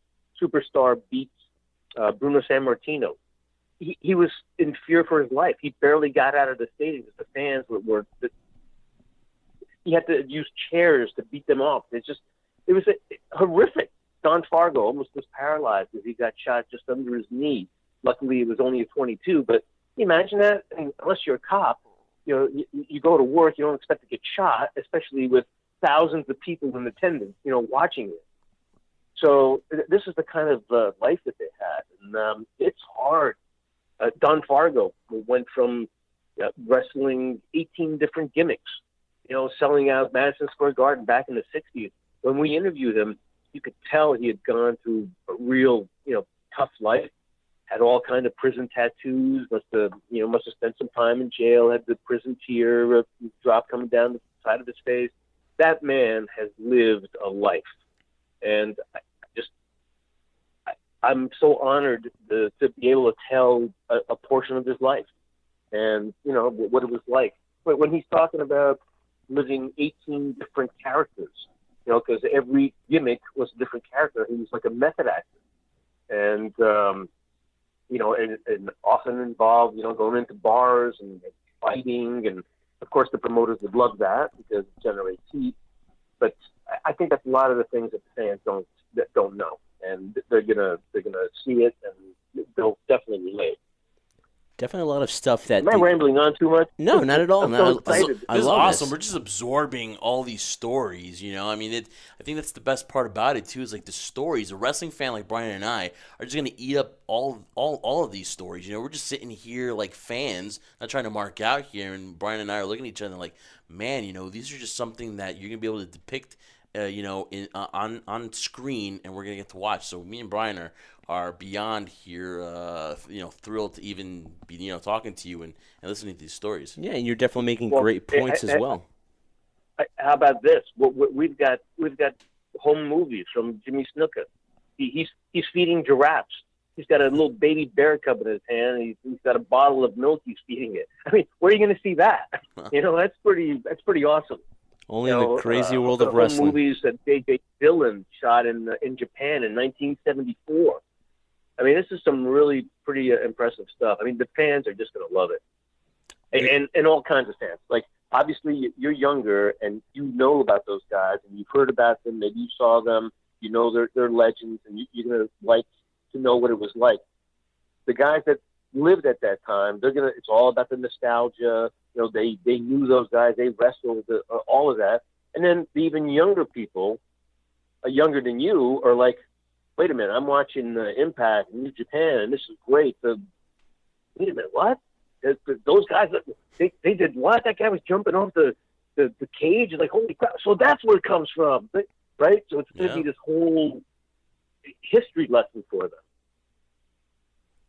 Speaker 4: Superstar beats Bruno Sammartino, he was in fear for his life. He barely got out of the stadium because the fans were he had to use chairs to beat them off. It was horrific. Don Fargo almost was paralyzed as he got shot just under his knee. Luckily, it was only a 22. But can you imagine that? I mean, unless you're a cop, you go to work, you don't expect to get shot, especially with thousands of people in attendance, watching it. So this is the kind of life that they had, and it's hard. Don Fargo went from wrestling 18 different gimmicks, selling out Madison Square Garden back in the 60s. When we interviewed him, you could tell he had gone through a real, tough life, had all kind of prison tattoos, must have spent some time in jail, had the prison tear drop coming down the side of his face. That man has lived a life. And I'm so honored to be able to tell a portion of his life and, what it was like. But when he's talking about living 18 different characters, because every gimmick was a different character. He was like a method actor. And, and often involved, going into bars and fighting. And, of course, the promoters would love that because it generates heat. But I think that's a lot of the things that the fans don't know. And they're gonna see it, and they'll definitely relate.
Speaker 3: Definitely a lot of stuff that...
Speaker 4: Am I rambling on too much?
Speaker 3: No, not at all.
Speaker 4: I'm so excited.
Speaker 2: This is awesome. We're just absorbing all these stories, I mean, I think that's the best part about it, too, is like the stories. A wrestling fan like Brian and I are just going to eat up all of these stories. We're just sitting here like fans, not trying to mark out here, and Brian and I are looking at each other like, man, these are just something that you're going to be able to depict on screen, and we're gonna get to watch. So me and Brian are beyond here, thrilled to even be talking to you and listening to these stories.
Speaker 3: Yeah, and you're definitely making great points as well.
Speaker 4: How about this? We've got home movies from Jimmy Snuka. He's feeding giraffes. He's got a little baby bear cub in his hand. He's got a bottle of milk. He's feeding it. I mean, where are you going to see that? That's pretty awesome.
Speaker 3: Only in the crazy world of wrestling.
Speaker 4: Movies that J.J. Dillon shot in Japan in 1974. I mean, this is some really pretty impressive stuff. I mean, the fans are just going to love it, and all kinds of fans. Like, obviously, you're younger and you know about those guys, and you've heard about them. Maybe you saw them. They're legends, and you're going to like to know what it was like. The guys that lived at that time, it's all about the nostalgia. They knew those guys, they wrestled, all of that. And then the even younger people, younger than you, are like, wait a minute, I'm watching Impact in New Japan, and this is great. Wait a minute, what? Those guys, they did what? That guy was jumping off the cage, and like, holy crap. So that's where it comes from, right? So it's going to be this whole history lesson for them.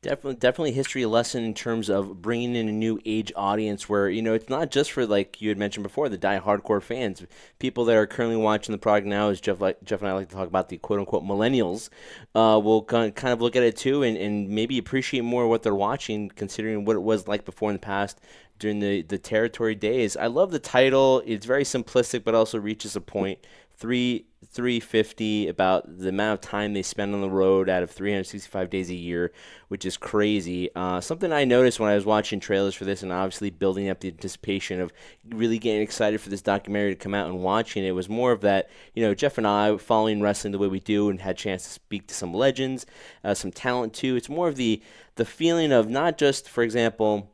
Speaker 3: Definitely history lesson in terms of bringing in a new age audience where, it's not just for, like you had mentioned before, the die-hardcore fans. People that are currently watching the product now, as Jeff and I like to talk about, the quote-unquote millennials, will kind of look at it too and maybe appreciate more what they're watching, considering what it was like before in the past during the territory days. I love the title. It's very simplistic, but also reaches a point. 350, about the amount of time they spend on the road out of 365 days a year, which is crazy. Something I noticed when I was watching trailers for this and obviously building up the anticipation of really getting excited for this documentary to come out and watching it was more of that, Jeff and I following wrestling the way we do and had a chance to speak to some legends, some talent too. It's more of the feeling of not just, for example,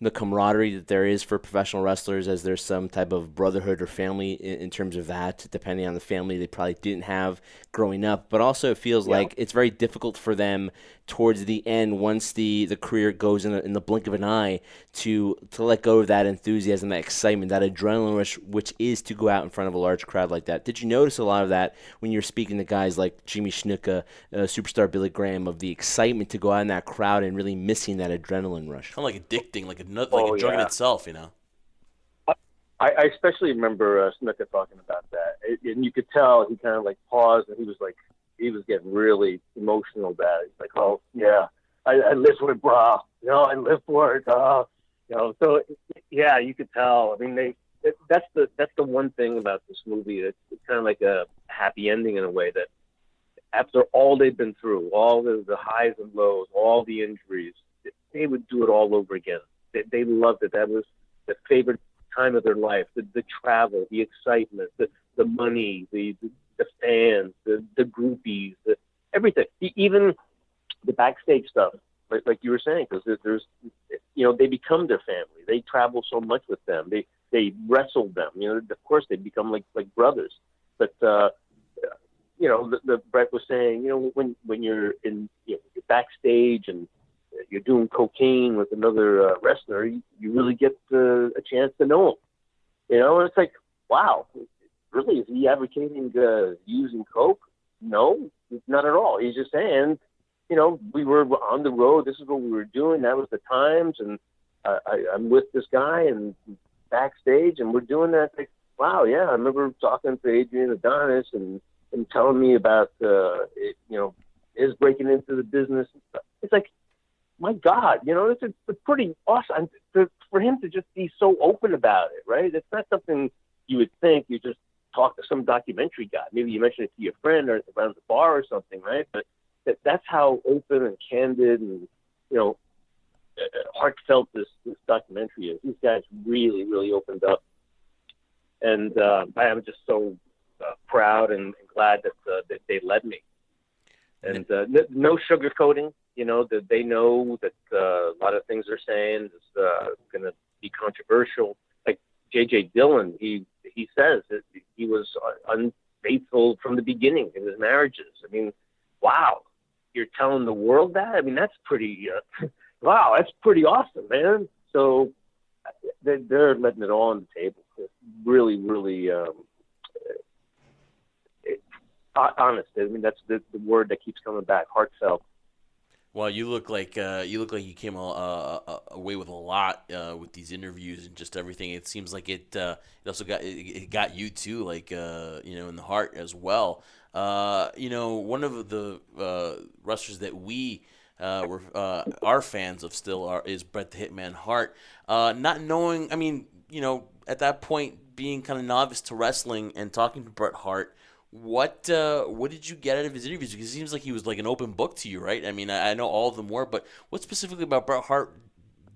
Speaker 3: the camaraderie that there is for professional wrestlers, as there's some type of brotherhood or family in terms of that, depending on the family they probably didn't have growing up. But also it feels like it's very difficult for them towards the end, once the career goes in the blink of an eye, to let go of that enthusiasm, that excitement, that adrenaline rush, which is to go out in front of a large crowd like that. Did you notice a lot of that when you're speaking to guys like Jimmy Snuka, superstar Billy Graham, of the excitement to go out in that crowd and really missing that adrenaline rush?
Speaker 2: Kind of like addicting, like a drug in itself, you know?
Speaker 4: I especially remember Snuka talking about that, and you could tell he kind of like paused, and he was getting really emotional about it. He's like, "Oh yeah, I live for it, bro. I live for it." So yeah, you could tell. I mean, that's the one thing about this movie. It's kind of like a happy ending in a way, that after all they've been through, all the highs and lows, all the injuries, they would do it all over again. They loved it. That was the favorite time of their life. The travel, the excitement, the money, the fans, the groupies, everything. Even the backstage stuff, like you were saying, because there's they become their family. They travel so much with them. They wrestled them. Of course they become like brothers. But the Brett was saying, when you're in you're backstage and you're doing cocaine with another wrestler, you really get a chance to know him. And it's like, wow, really, is he advocating using coke? No, not at all. He's just saying, we were on the road. This is what we were doing. That was the times, and I'm with this guy and backstage, and we're doing that. Like, wow, yeah, I remember talking to Adrian Adonis and telling me about his breaking into the business and stuff. It's like, my God, it's pretty awesome for him to just be so open about it, right? It's not something you would think you just talk to some documentary guy. Maybe you mention it to your friend or around the bar or something, right? But that's how open and candid and heartfelt this documentary is. These guys really, really opened up, and I am just so proud and glad that they led me. And no sugarcoating. That they know that a lot of things they're saying is going to be controversial. Like J.J. Dillon, he says that he was unfaithful from the beginning in his marriages. I mean, wow, you're telling the world that? I mean, that's pretty, wow, that's pretty awesome, man. So they're letting it all on the table. It's really, really honest. I mean, that's the word that keeps coming back, heartfelt.
Speaker 2: Well, you look like you came away with a lot with these interviews and just everything. It seems like it also got you too, like in the heart as well. One of the wrestlers that we are fans of still is Bret the Hitman Hart. Not knowing, I mean, at that point being kind of novice to wrestling and talking to Bret Hart. What did you get out of his interviews? Because it seems like he was like an open book to you, right? I mean, I know all of them were, but what specifically about Bret Hart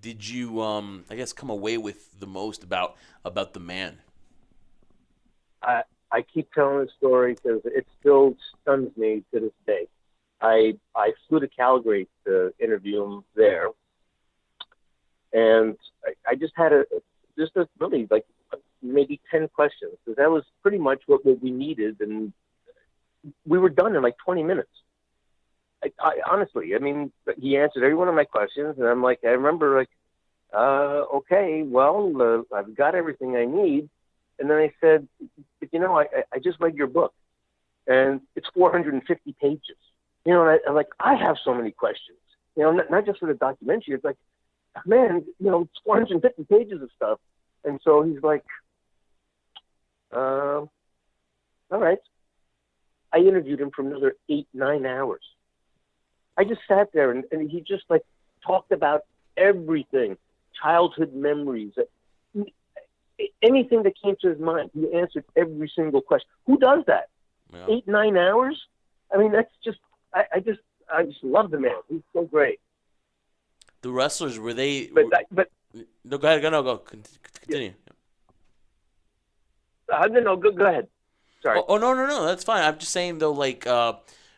Speaker 2: did you, I guess, come away with the most about the man?
Speaker 4: I keep telling the story because it still stuns me to this day. I flew to Calgary to interview him there, and I just had a really like maybe 10 questions, because that was pretty much what we needed, and we were done in like 20 minutes. I honestly, I mean, he answered every one of my questions, and I'm like, I remember like, okay, well, I've got everything I need. And then I said, I just read your book, and it's 450 pages. And I'm like, I have so many questions, not just for the documentary. It's like, man, it's 450 pages of stuff. And so he's like, all right. I interviewed him for another 8-9 hours. I just sat there and he just like talked about everything, childhood memories, anything that came to his mind. He answered every single question. Who does that? Yeah. 8-9 hours? I mean, that's just, I just love the man. He's so great.
Speaker 2: The wrestlers, were they?
Speaker 4: But
Speaker 2: no, go ahead. Go. Continue.
Speaker 4: No, go ahead. Sorry.
Speaker 2: Oh, no. That's fine. I'm just saying though, like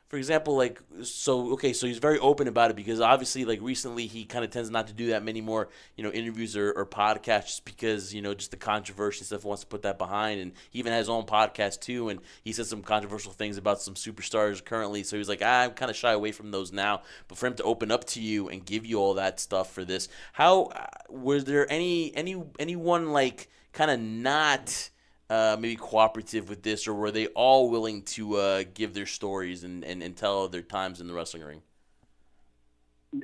Speaker 2: For example, like, so he's very open about it because obviously, like, recently he kind of tends not to do that many more, interviews or podcasts just because, just the controversy and stuff, wants to put that behind. And he even has his own podcast too, and he said some controversial things about some superstars currently. So he's like, I'm kind of shy away from those now. But for him to open up to you and give you all that stuff for this, how was there anyone like kind of not maybe cooperative with this, or were they all willing to give their stories and tell their times in the wrestling ring?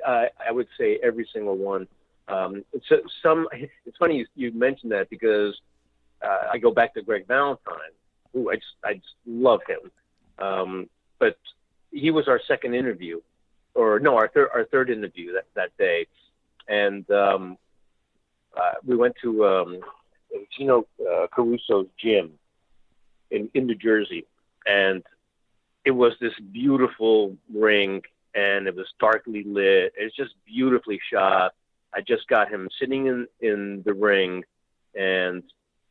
Speaker 4: I would say every single one. It's funny you mentioned that because I go back to Greg Valentine, who I just love him. But he was our second interview, or no, our third interview that day, and we went to Gino Caruso's gym in New Jersey, and it was this beautiful ring, and it was darkly lit. It's just beautifully shot. I just got him sitting in the ring and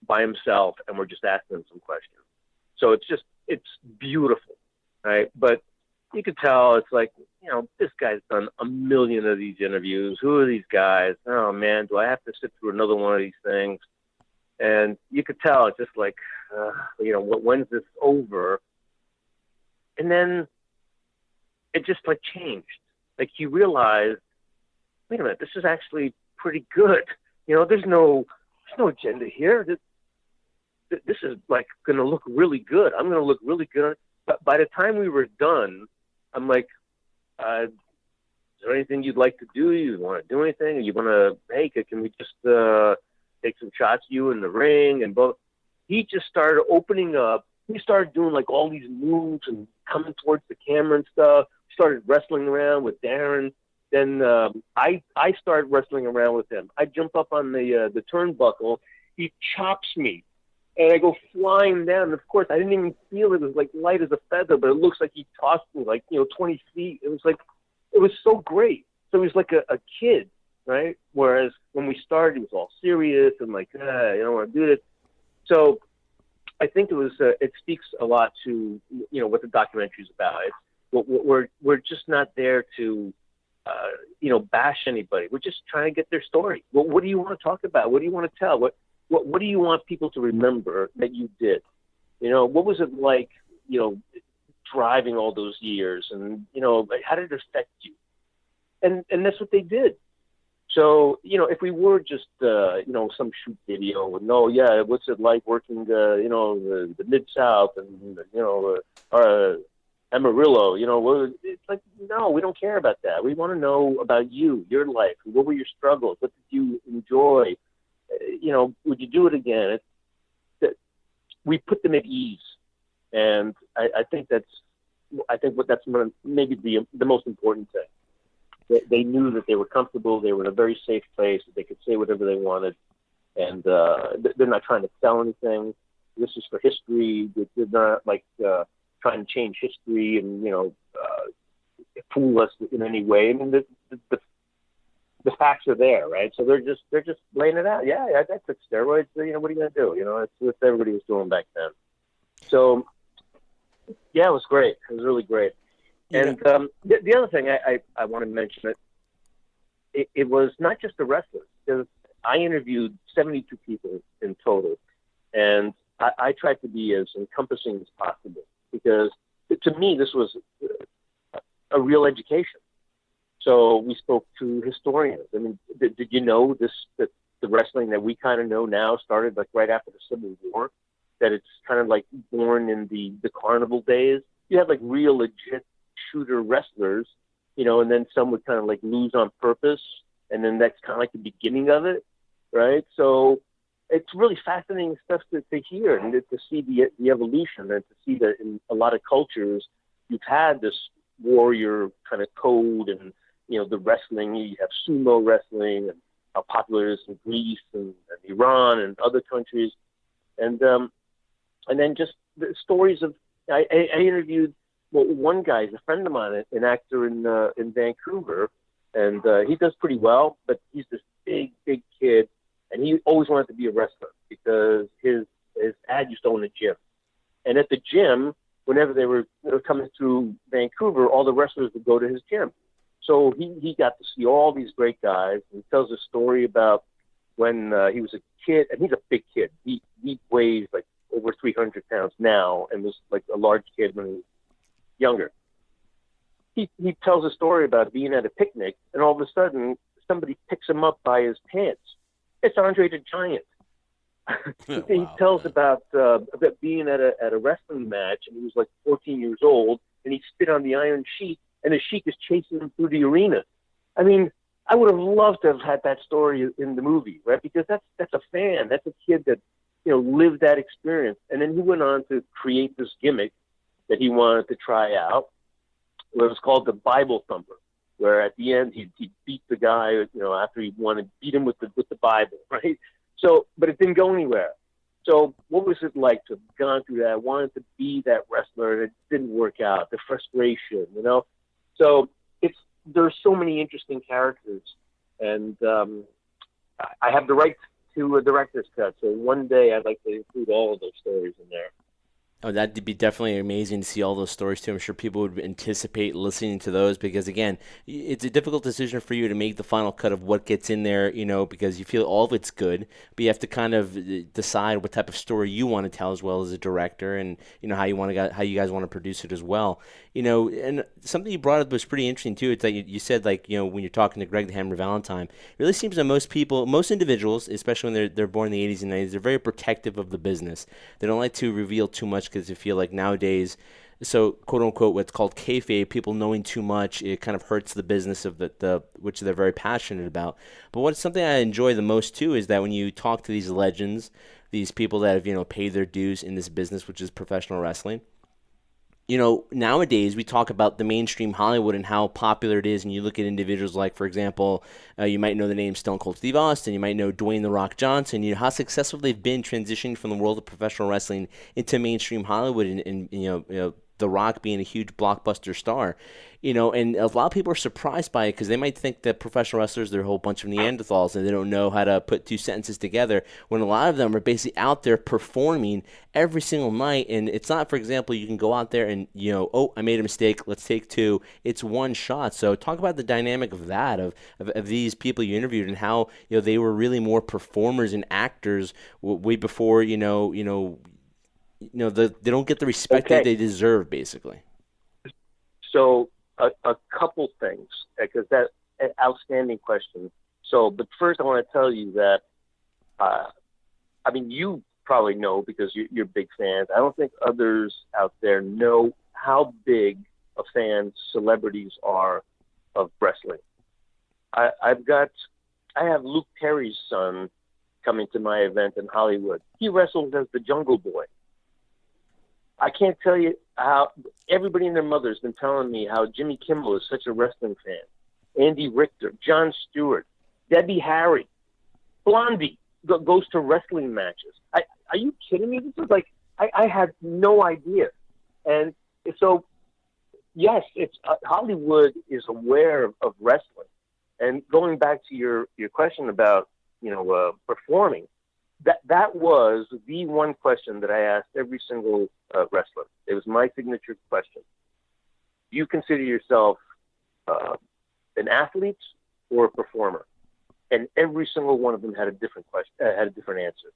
Speaker 4: by himself, and we're just asking him some questions. So it's beautiful, right? But you could tell it's like, this guy's done a million of these interviews. Who are these guys? Oh man, do I have to sit through another one of these things? And you could tell it's just like, when's this over? And then it just like changed. Like he realized, wait a minute, this is actually pretty good. There's no agenda here. This is like going to look really good. I'm going to look really good. But by the time we were done, I'm like, is there anything you'd like to do? You want to do anything? Or you want to, hey, can we just take some shots of you in the ring? And both. He just started opening up. He started doing like all these moves and coming towards the camera and stuff. Started wrestling around with Darren. Then I started wrestling around with him. I jump up on the turnbuckle. He chops me, and I go flying down. And of course, I didn't even feel it. It was like light as a feather, but it looks like he tossed me like 20 feet. It was so great. So he was like a kid, right? Whereas when we started, he was all serious and like, I don't want to do this. So I think it speaks a lot to what the documentary is about. We're just not there to bash anybody. We're just trying to get their story. What do you want to talk about? What do you want to tell? What do you want people to remember that you did? What was it like, driving all those years, and how did it affect you? And that's what they did. So, if we were just, some shoot video with what's it like working, the Mid-South and, Amarillo, it's like, no, we don't care about that. We want to know about you, your life. What were your struggles? What did you enjoy? Would you do it again? We put them at ease. And I think that's maybe the most important thing. They knew that they were comfortable. They were in a very safe place. That they could say whatever they wanted. And they're not trying to sell anything. This is for history. They're not like trying to change history and fool us in any way. I mean, the facts are there, right? So they're just laying it out. Yeah, I took steroids. What are you going to do? It's what everybody was doing back then. So yeah, it was great. It was really great. Yeah. And the other thing I want to mention it was not just the wrestlers, because I interviewed 72 people in total, and I tried to be as encompassing as possible, because to me this was a real education. So we spoke to historians. I mean, did you know that the wrestling that we kind of know now started like right after the Civil War? That it's kind of like born in the carnival days. You had like real legit shooter wrestlers, and then some would kind of like lose on purpose, and then that's kind of like the beginning of it, right? So it's really fascinating stuff to hear and to see the evolution, and to see that in a lot of cultures you've had this warrior kind of code, and the wrestling. You have sumo wrestling, and how popular it is in Greece and Iran and other countries, and then just the stories of. I interviewed one guy, he's a friend of mine, an actor in Vancouver, and he does pretty well, but he's this big kid, and he always wanted to be a wrestler because his dad used to own a gym, and at the gym whenever they were coming through Vancouver, all the wrestlers would go to his gym. So he got to see all these great guys. And he tells a story about when he was a kid, and he's a big kid. He weighs like over 300 pounds now and was like a large kid when he was younger. He tells a story about being at a picnic, and all of a sudden somebody picks him up by his pants. It's Andre the Giant. He tells about being at a wrestling match, and he was like 14 years old, and he spit on the iron sheet, and the Sheik is chasing him through the arena. I mean, I would have loved to have had that story in the movie, right? Because that's a fan, that's a kid that lived that experience, and then he went on to create this gimmick that he wanted to try out. It was called the Bible Thumper, where at the end he'd beat the guy, after he wanted to beat him with the Bible, right? So, but it didn't go anywhere. So what was it like to have gone through that? I wanted to be that wrestler, and it didn't work out. The frustration, So there's so many interesting characters, and I have the right to a director's cut. So one day I'd like to include all of those stories in there.
Speaker 3: Oh, that'd be definitely amazing to see all those stories too. I'm sure people would anticipate listening to those because, again, it's a difficult decision for you to make the final cut of what gets in there, because you feel all of it's good, but you have to kind of decide what type of story you want to tell as well as a director, and how you guys want to produce it as well. And something you brought up was pretty interesting too. It's that you said, like, when you're talking to Greg the Hammer Valentine, it really seems that most individuals, especially when they're born in the 80s and 90s, they're very protective of the business. They don't like to reveal too much because they feel like nowadays, so quote unquote, what's called kayfabe, people knowing too much, it kind of hurts the business of the which they're very passionate about. But what's something I enjoy the most too is that when you talk to these legends, these people that have paid their dues in this business, which is professional wrestling. Nowadays we talk about the mainstream Hollywood and how popular it is, and you look at individuals like, for example, you might know the name Stone Cold Steve Austin, you might know Dwayne The Rock Johnson, how successful they've been transitioning from the world of professional wrestling into mainstream Hollywood, and The Rock being a huge blockbuster star. And a lot of people are surprised by it because they might think that professional wrestlers, they're a whole bunch of Neanderthals and they don't know how to put two sentences together, when a lot of them are basically out there performing every single night. And it's not, for example, you can go out there and, I made a mistake, let's take two. It's one shot. So talk about the dynamic of that, of these people you interviewed, and how, they were really more performers and actors way before, they don't get the respect that they deserve, basically.
Speaker 4: So a couple things, because that's an outstanding question. So, but first I want to tell you that, you probably know because you're big fans. I don't think others out there know how big of fans celebrities are of wrestling. I have Luke Perry's son coming to my event in Hollywood. He wrestles as the Jungle Boy. I can't tell you how everybody and their mother has been telling me how Jimmy Kimmel is such a wrestling fan. Andy Richter, Jon Stewart, Debbie Harry, Blondie goes to wrestling matches. Are you kidding me? This is like, I had no idea. And so, yes, it's Hollywood is aware of wrestling. And going back to your question about, performing, that was the one question that I asked every single wrestler. It was my signature question. Do you consider yourself an athlete or a performer? And every single one of them had a different question, had a different answer.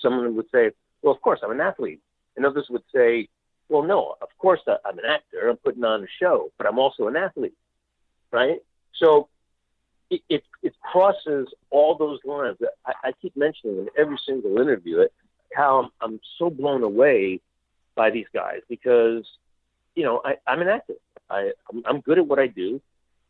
Speaker 4: Someone would say, well, of course, I'm an athlete. And others would say, well, no, of course I'm an actor. I'm putting on a show, but I'm also an athlete, right? So it crosses all those lines. I keep mentioning in every single interview how I'm so blown away by these guys because, I'm an actor. I'm good at what I do.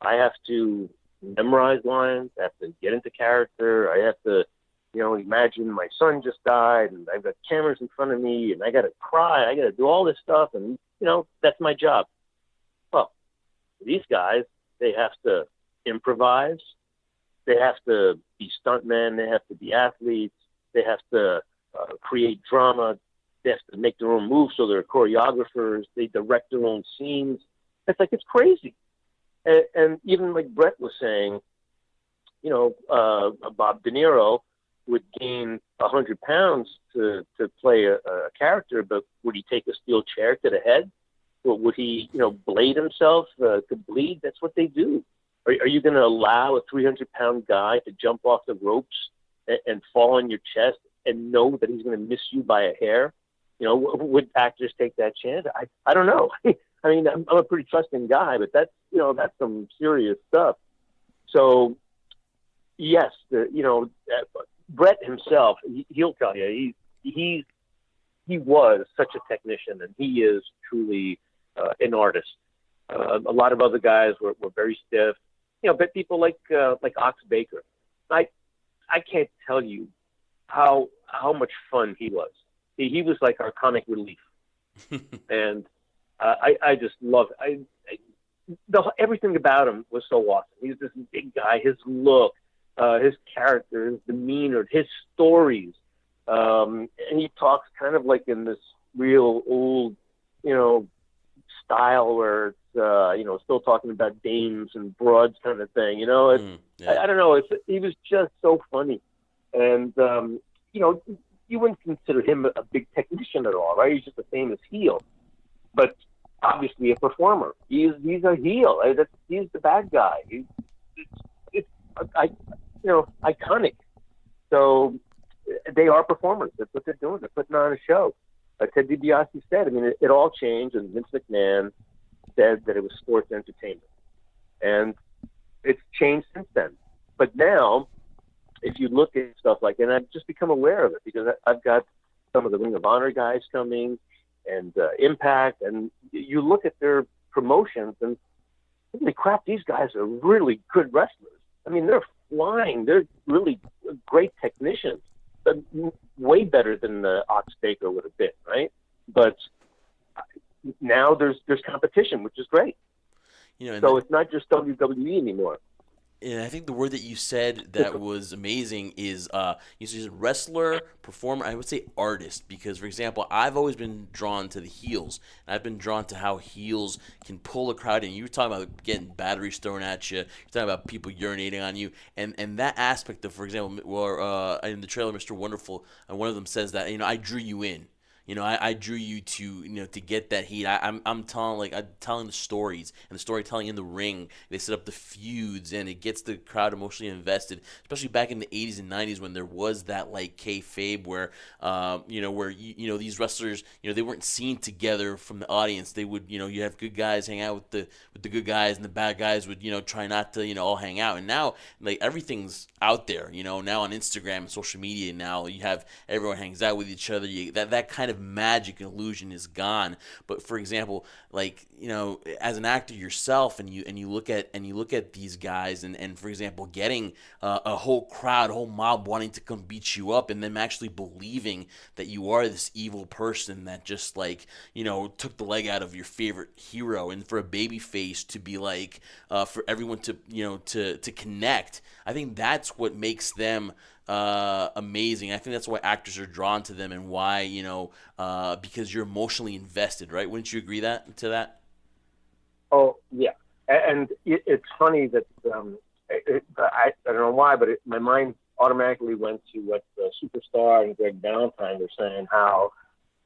Speaker 4: I have to memorize lines. I have to get into character. I have to, imagine my son just died and I've got cameras in front of me and I got to cry. I got to do all this stuff. And, that's my job. Well, these guys, they have to improvise. They have to be stuntmen. They have to be athletes. They have to create drama. They have to make their own moves, so they're choreographers. They direct their own scenes. It's crazy. And even like Brett was saying, Bob De Niro, would gain 100 pounds to play a character, but would he take a steel chair to the head? Or would he, blade himself to bleed? That's what they do. Are you going to allow a 300-pound guy to jump off the ropes and fall on your chest and know that he's going to miss you by a hair? Would actors take that chance? I don't know. I mean, I'm a pretty trusting guy, but that's some serious stuff. So, yes, Brett himself, he'll tell you, he was such a technician, and he is truly an artist. A lot of other guys were very stiff, but people like Ox Baker. I can't tell you how much fun he was. He was like our comic relief, and I just love it. Everything about him was so awesome. He's this big guy. His look, his character, his demeanor, his stories, and he talks kind of like in this real old, style where it's, still talking about dames and broads kind of thing. I don't know. He was just so funny, and you wouldn't consider him a big technician at all, right? He's just a famous heel, but obviously a performer. He's a heel. He's the bad guy. It's iconic. So they are performers. That's what they're doing. They're putting on a show. Like Ted DiBiase said, I mean, it all changed, and Vince McMahon said that it was sports entertainment, and it's changed since then. But now, if you look at stuff like, and I've just become aware of it because I've got some of the Ring of Honor guys coming, and Impact, and you look at their promotions, and holy crap, these guys are really good wrestlers. I mean, they're flying. They're really great technicians. But way better than the Ox Baker would have been, right? But now there's competition, which is great. So it's not just WWE anymore.
Speaker 2: And I think the word that you said that was amazing is you said wrestler, performer, I would say artist, because, for example, I've always been drawn to the heels. And I've been drawn to how heels can pull a crowd in. You were talking about getting batteries thrown at you. You're talking about people urinating on you. And that aspect of, for example, in the trailer, Mr. Wonderful, one of them says that, I drew you in. I drew you to to get that heat. I'm telling the stories and the storytelling in the ring. They set up the feuds, and it gets the crowd emotionally invested. Especially back in the 80s and 90s when there was that like kayfabe where these wrestlers they weren't seen together from the audience. They would you have good guys hang out with the good guys, and the bad guys would try not to all hang out. And now like everything's out there. Now on Instagram and social media, now you have everyone hangs out with each other. That kind of magic and illusion is gone. But for example, like as an actor yourself, and you look at these guys, and for example, getting a whole crowd, a whole mob wanting to come beat you up, and them actually believing that you are this evil person that just took the leg out of your favorite hero, and for a baby face to be like for everyone to to connect. I think that's what makes them amazing. I think that's why actors are drawn to them, and why because you're emotionally invested, right? Wouldn't you agree to that?
Speaker 4: Oh yeah, and it's funny that I don't know why, but my mind automatically went to what Superstar and Greg Valentine were saying, how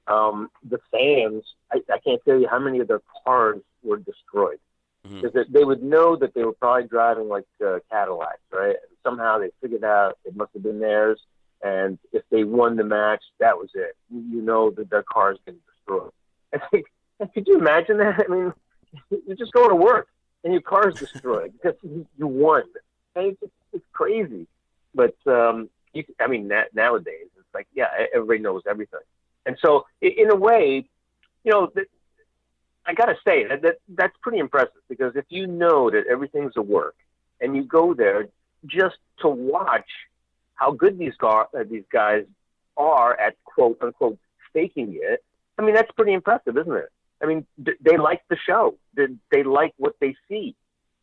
Speaker 4: the fans, I can't tell you how many of their cars were destroyed. Because they would know that they were probably driving like Cadillacs, right? And somehow they figured out it must have been theirs, and if they won the match, that was it. That their car's been destroyed. And could you imagine that? I mean, you're just going to work, and your car's destroyed because you won. And it's crazy. But, nowadays, it's like, yeah, everybody knows everything. And so, in a way, I got to say that's pretty impressive, because if you know that everything's a work and you go there just to watch how good these guys are at quote unquote faking it, I mean, that's pretty impressive, isn't it? I mean, they like the show. They like what they see.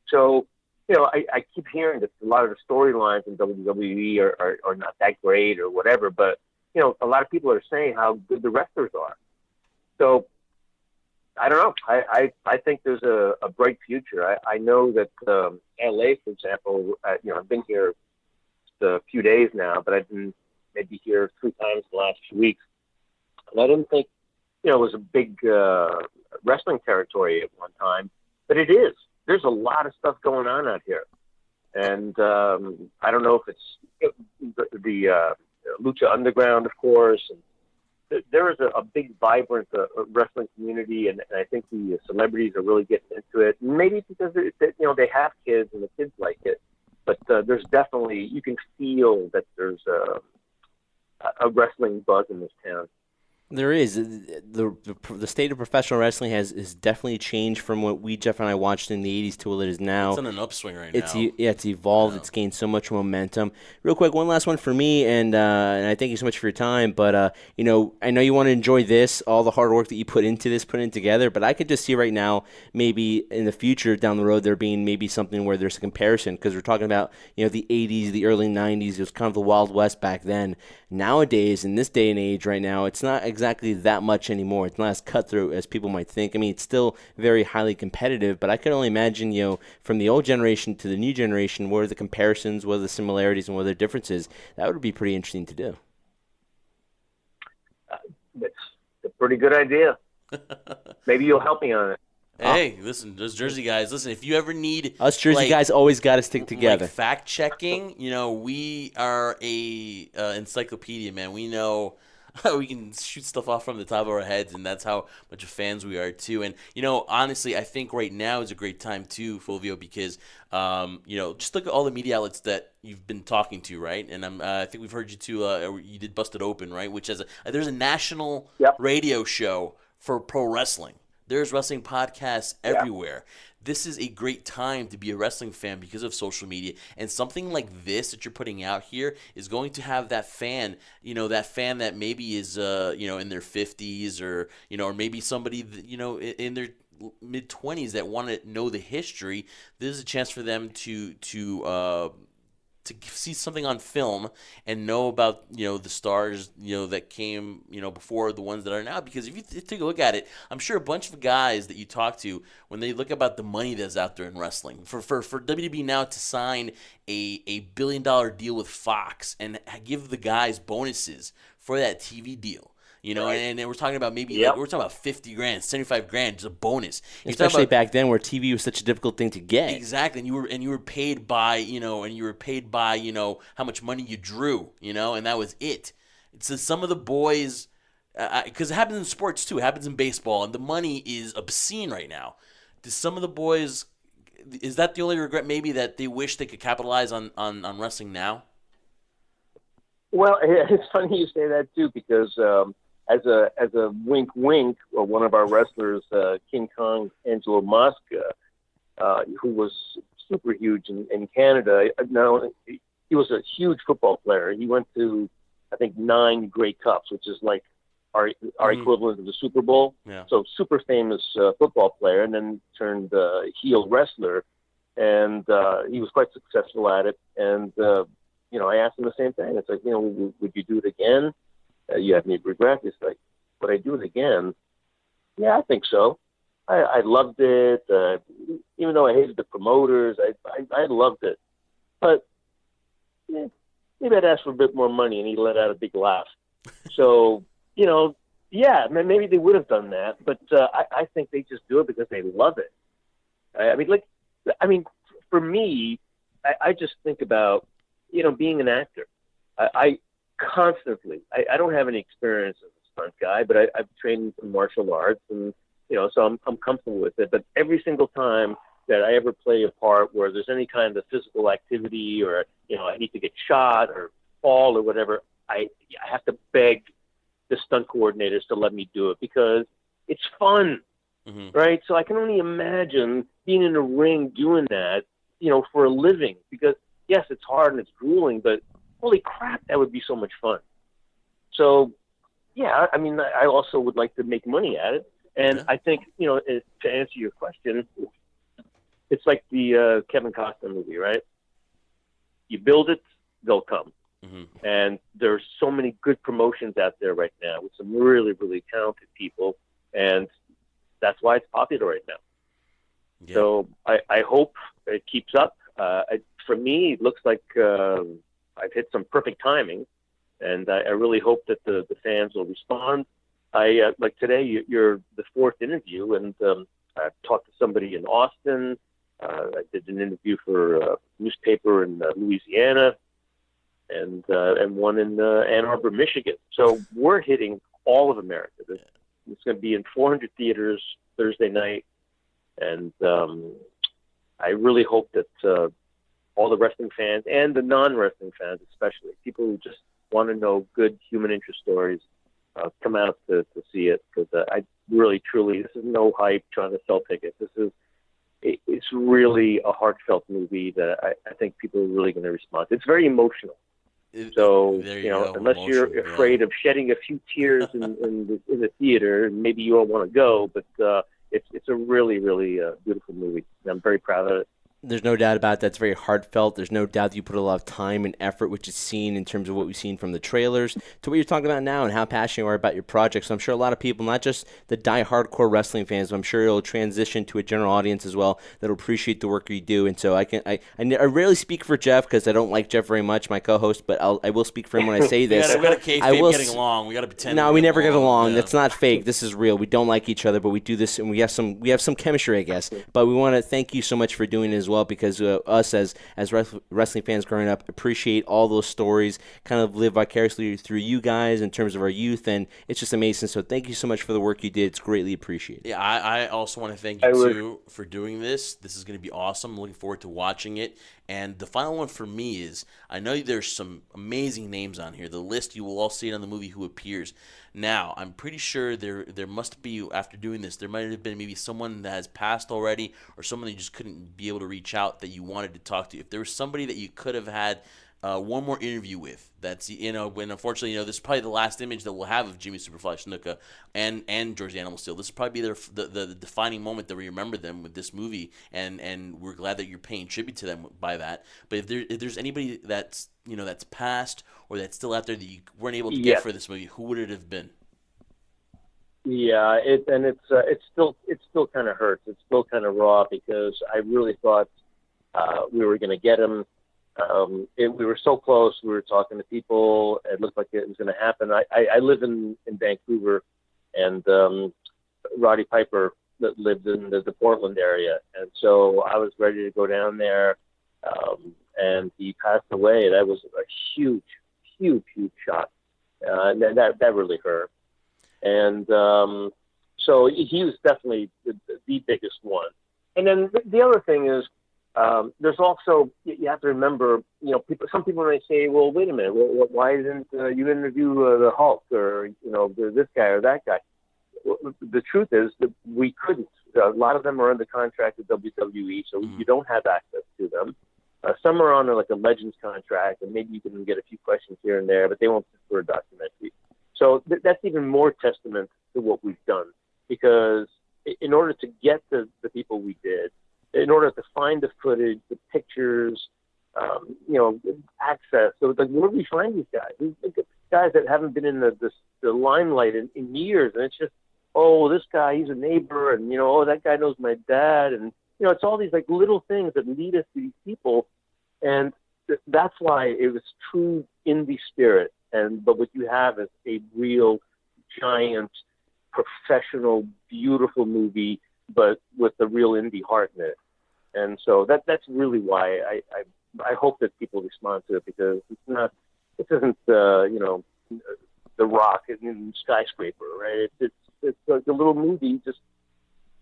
Speaker 4: So, I keep hearing that a lot of the storylines in WWE are not that great or whatever, but, a lot of people are saying how good the wrestlers are. So, I don't know. I think there's a bright future. I know that LA, for example, I've been here just a few days now, but I've been maybe here 3 times in the last few weeks. And I didn't think, it was a big wrestling territory at one time, but it is. There's a lot of stuff going on out here. And I don't know if it's the Lucha Underground, of course. And there is a big, vibrant wrestling community, and I think the celebrities are really getting into it. Maybe because they have kids and the kids like it, but there's definitely, you can feel that there's a wrestling buzz in this town.
Speaker 3: There is. The state of professional wrestling has definitely changed from what Jeff and I watched in the 80s to what it is now.
Speaker 2: It's on an upswing right now.
Speaker 3: It's evolved. Yeah. It's gained so much momentum. Real quick, one last one for me, and I thank you so much for your time. But, I know you want to enjoy this, all the hard work that you put into this, putting it together. But I could just see right now, maybe in the future down the road, there being maybe something where there's a comparison. Because we're talking about, the 80s, the early 90s. It was kind of the Wild West back then. Nowadays, in this day and age right now, it's not exactly that much anymore. It's not as cutthroat as people might think. I mean, it's still very highly competitive, but I could only imagine, from the old generation to the new generation, what are the comparisons, what are the similarities, and what are the differences? That would be pretty interesting to do.
Speaker 4: That's a pretty good idea. Maybe you'll help me on it.
Speaker 2: Hey, listen, those Jersey guys, listen, if you ever need...
Speaker 3: Us Jersey guys always got to stick together.
Speaker 2: Fact-checking, we are a encyclopedia, man. We know... we can shoot stuff off from the top of our heads, and that's how much of fans we are, too. And, honestly, I think right now is a great time, too, Fulvio, because, just look at all the media outlets that you've been talking to, right? And I think we've heard you, too, you did Busted Open, right? Which there's a national radio show for pro wrestling. There's wrestling podcasts everywhere. This is a great time to be a wrestling fan because of social media. And something like this that you're putting out here is going to have that fan, that maybe is, in their 50s or maybe somebody, in their mid-20s that want to know the history. This is a chance for them to see something on film and know about, the stars, that came, before the ones that are now. Because if you take a look at it, I'm sure a bunch of guys that you talk to, when they look about the money that's out there in wrestling, for WWE now to sign a $1 billion deal with Fox and give the guys bonuses for that TV deal. Right. And we're talking about maybe we're talking about $50,000, $75,000 just a bonus.
Speaker 3: Especially back then, where TV was such a difficult thing to get.
Speaker 2: Exactly, and you were paid by how much money you drew, and that was it. So some of the boys, because it happens in sports too, it happens in baseball, and the money is obscene right now. Does some of the boys, is that the only regret maybe that they wish they could capitalize on wrestling now?
Speaker 4: Well, it's funny you say that too, because. As a wink, or one of our wrestlers, King Kong Angelo Mosca, who was super huge in Canada. Now, he was a huge football player. He went to, I think, 9 Grey Cups, which is like our equivalent of the Super Bowl.
Speaker 2: Yeah.
Speaker 4: So super famous football player, and then turned heel wrestler, and he was quite successful at it. And I asked him the same thing. It's like, would you do it again? You have any regret? It's like, would I do it again? Yeah, I think so. I loved it. Even though I hated the promoters, I loved it. But maybe I'd ask for a bit more money, and he let out a big laugh. So, maybe they would have done that. But I think they just do it because they love it. For me, I just think about, being an actor. I constantly. I don't have any experience as a stunt guy, but I've trained in martial arts, and so I'm comfortable with it. But every single time that I ever play a part where there's any kind of physical activity, or I need to get shot or fall or whatever, I have to beg the stunt coordinators to let me do it because it's fun, right? So I can only imagine being in a ring doing that, for a living. Because yes, it's hard and it's grueling, but holy crap, that would be so much fun. So, yeah, I also would like to make money at it. And I think, to answer your question, it's like the Kevin Costner movie, right? You build it, they'll come. And there's so many good promotions out there right now with some really, really talented people. And that's why it's popular right now. Yeah. So I hope it keeps up. For me, it looks like I've hit some perfect timing, And I really hope that the fans will respond. Like today, you're the fourth interview, and I talked to somebody in Austin. I did an interview for a newspaper in Louisiana, and one in Ann Arbor, Michigan. So we're hitting all of America. It's going to be in 400 theaters Thursday night, and I really hope that all the wrestling fans and the non-wrestling fans, especially people who just want to know good human interest stories, come out to see it, because I really, truly, this is no hype trying to sell tickets. It's really a heartfelt movie that I think people are really going to respond to. It's very emotional. So, unless you're afraid of shedding a few tears in the theater, maybe you won't want to go, but it's a really, really beautiful movie. I'm very proud of it.
Speaker 3: There's no doubt about that. It's very heartfelt. There's no doubt that you put a lot of time and effort, which is seen in terms of what we've seen from the trailers to what you're talking about now and how passionate you are about your project. So I'm sure a lot of people, not just the die-hardcore wrestling fans, but I'm sure it'll transition to a general audience as well that'll appreciate the work you do. And so I rarely speak for Jeff because I don't like Jeff very much, my co-host, but I will speak for him when I say this.
Speaker 2: We got to kayfabe getting along. We got to pretend.
Speaker 3: No, we never get along. Yeah. That's not fake. This is real. We don't like each other, but we do this, and we have some chemistry, I guess. But we want to thank you so much for doing it as well, because us as wrestling fans growing up appreciate all those stories, kind of live vicariously through you guys in terms of our youth, and it's just amazing. So thank you so much for the work you did. It's greatly appreciated.
Speaker 2: Yeah, I also want to thank you too for doing this. This is going to be awesome. I'm looking forward to watching it. And the final one for me is, I know there's some amazing names on here. The list, you will all see it on the movie who appears. Now, I'm pretty sure there must be, after doing this, there might have been maybe someone that has passed already, or someone that you just couldn't be able to reach out that you wanted to talk to. If there was somebody that you could have had one more interview with, that's, when unfortunately, this is probably the last image that we'll have of Jimmy Superfly Snuka and George the Animal Steel. This will probably be the defining moment that we remember them with this movie, and we're glad that you're paying tribute to them by that. But if there's anybody that's that's passed or that's still out there that you weren't able to get for this movie, who would it have been?
Speaker 4: Yeah, it still kind of hurts. It's still kind of raw, because I really thought we were going to get him. We were so close. We were talking to people. It looked like it was going to happen. I live in Vancouver, and Roddy Piper lived in the Portland area, and so I was ready to go down there, and he passed away. That was a huge shock. That really hurt. And so he was definitely the biggest one. And then the other thing is, there's also, you have to remember, some people may say, well, wait a minute, why didn't you interview the Hulk, or this guy or that guy? Well, the truth is that we couldn't. A lot of them are under contract with WWE, so you don't have access to them. Some are on like a Legends contract, and maybe you can get a few questions here and there, but they won't for a documentary. So that's even more testament to what we've done, because in order to get the people we did, in order to find the footage, the pictures, access. So like, where do we find these guys? These guys that haven't been in the limelight in years, and it's just, oh, this guy, he's a neighbor, and oh, that guy knows my dad, and it's all these like little things that lead us to these people, and that's why it was true indie spirit. But what you have is a real giant, professional, beautiful movie, but with the real indie heart in it. And so that's really why I hope that people respond to it, because it isn't The Rock and Skyscraper, right? It's like a little movie,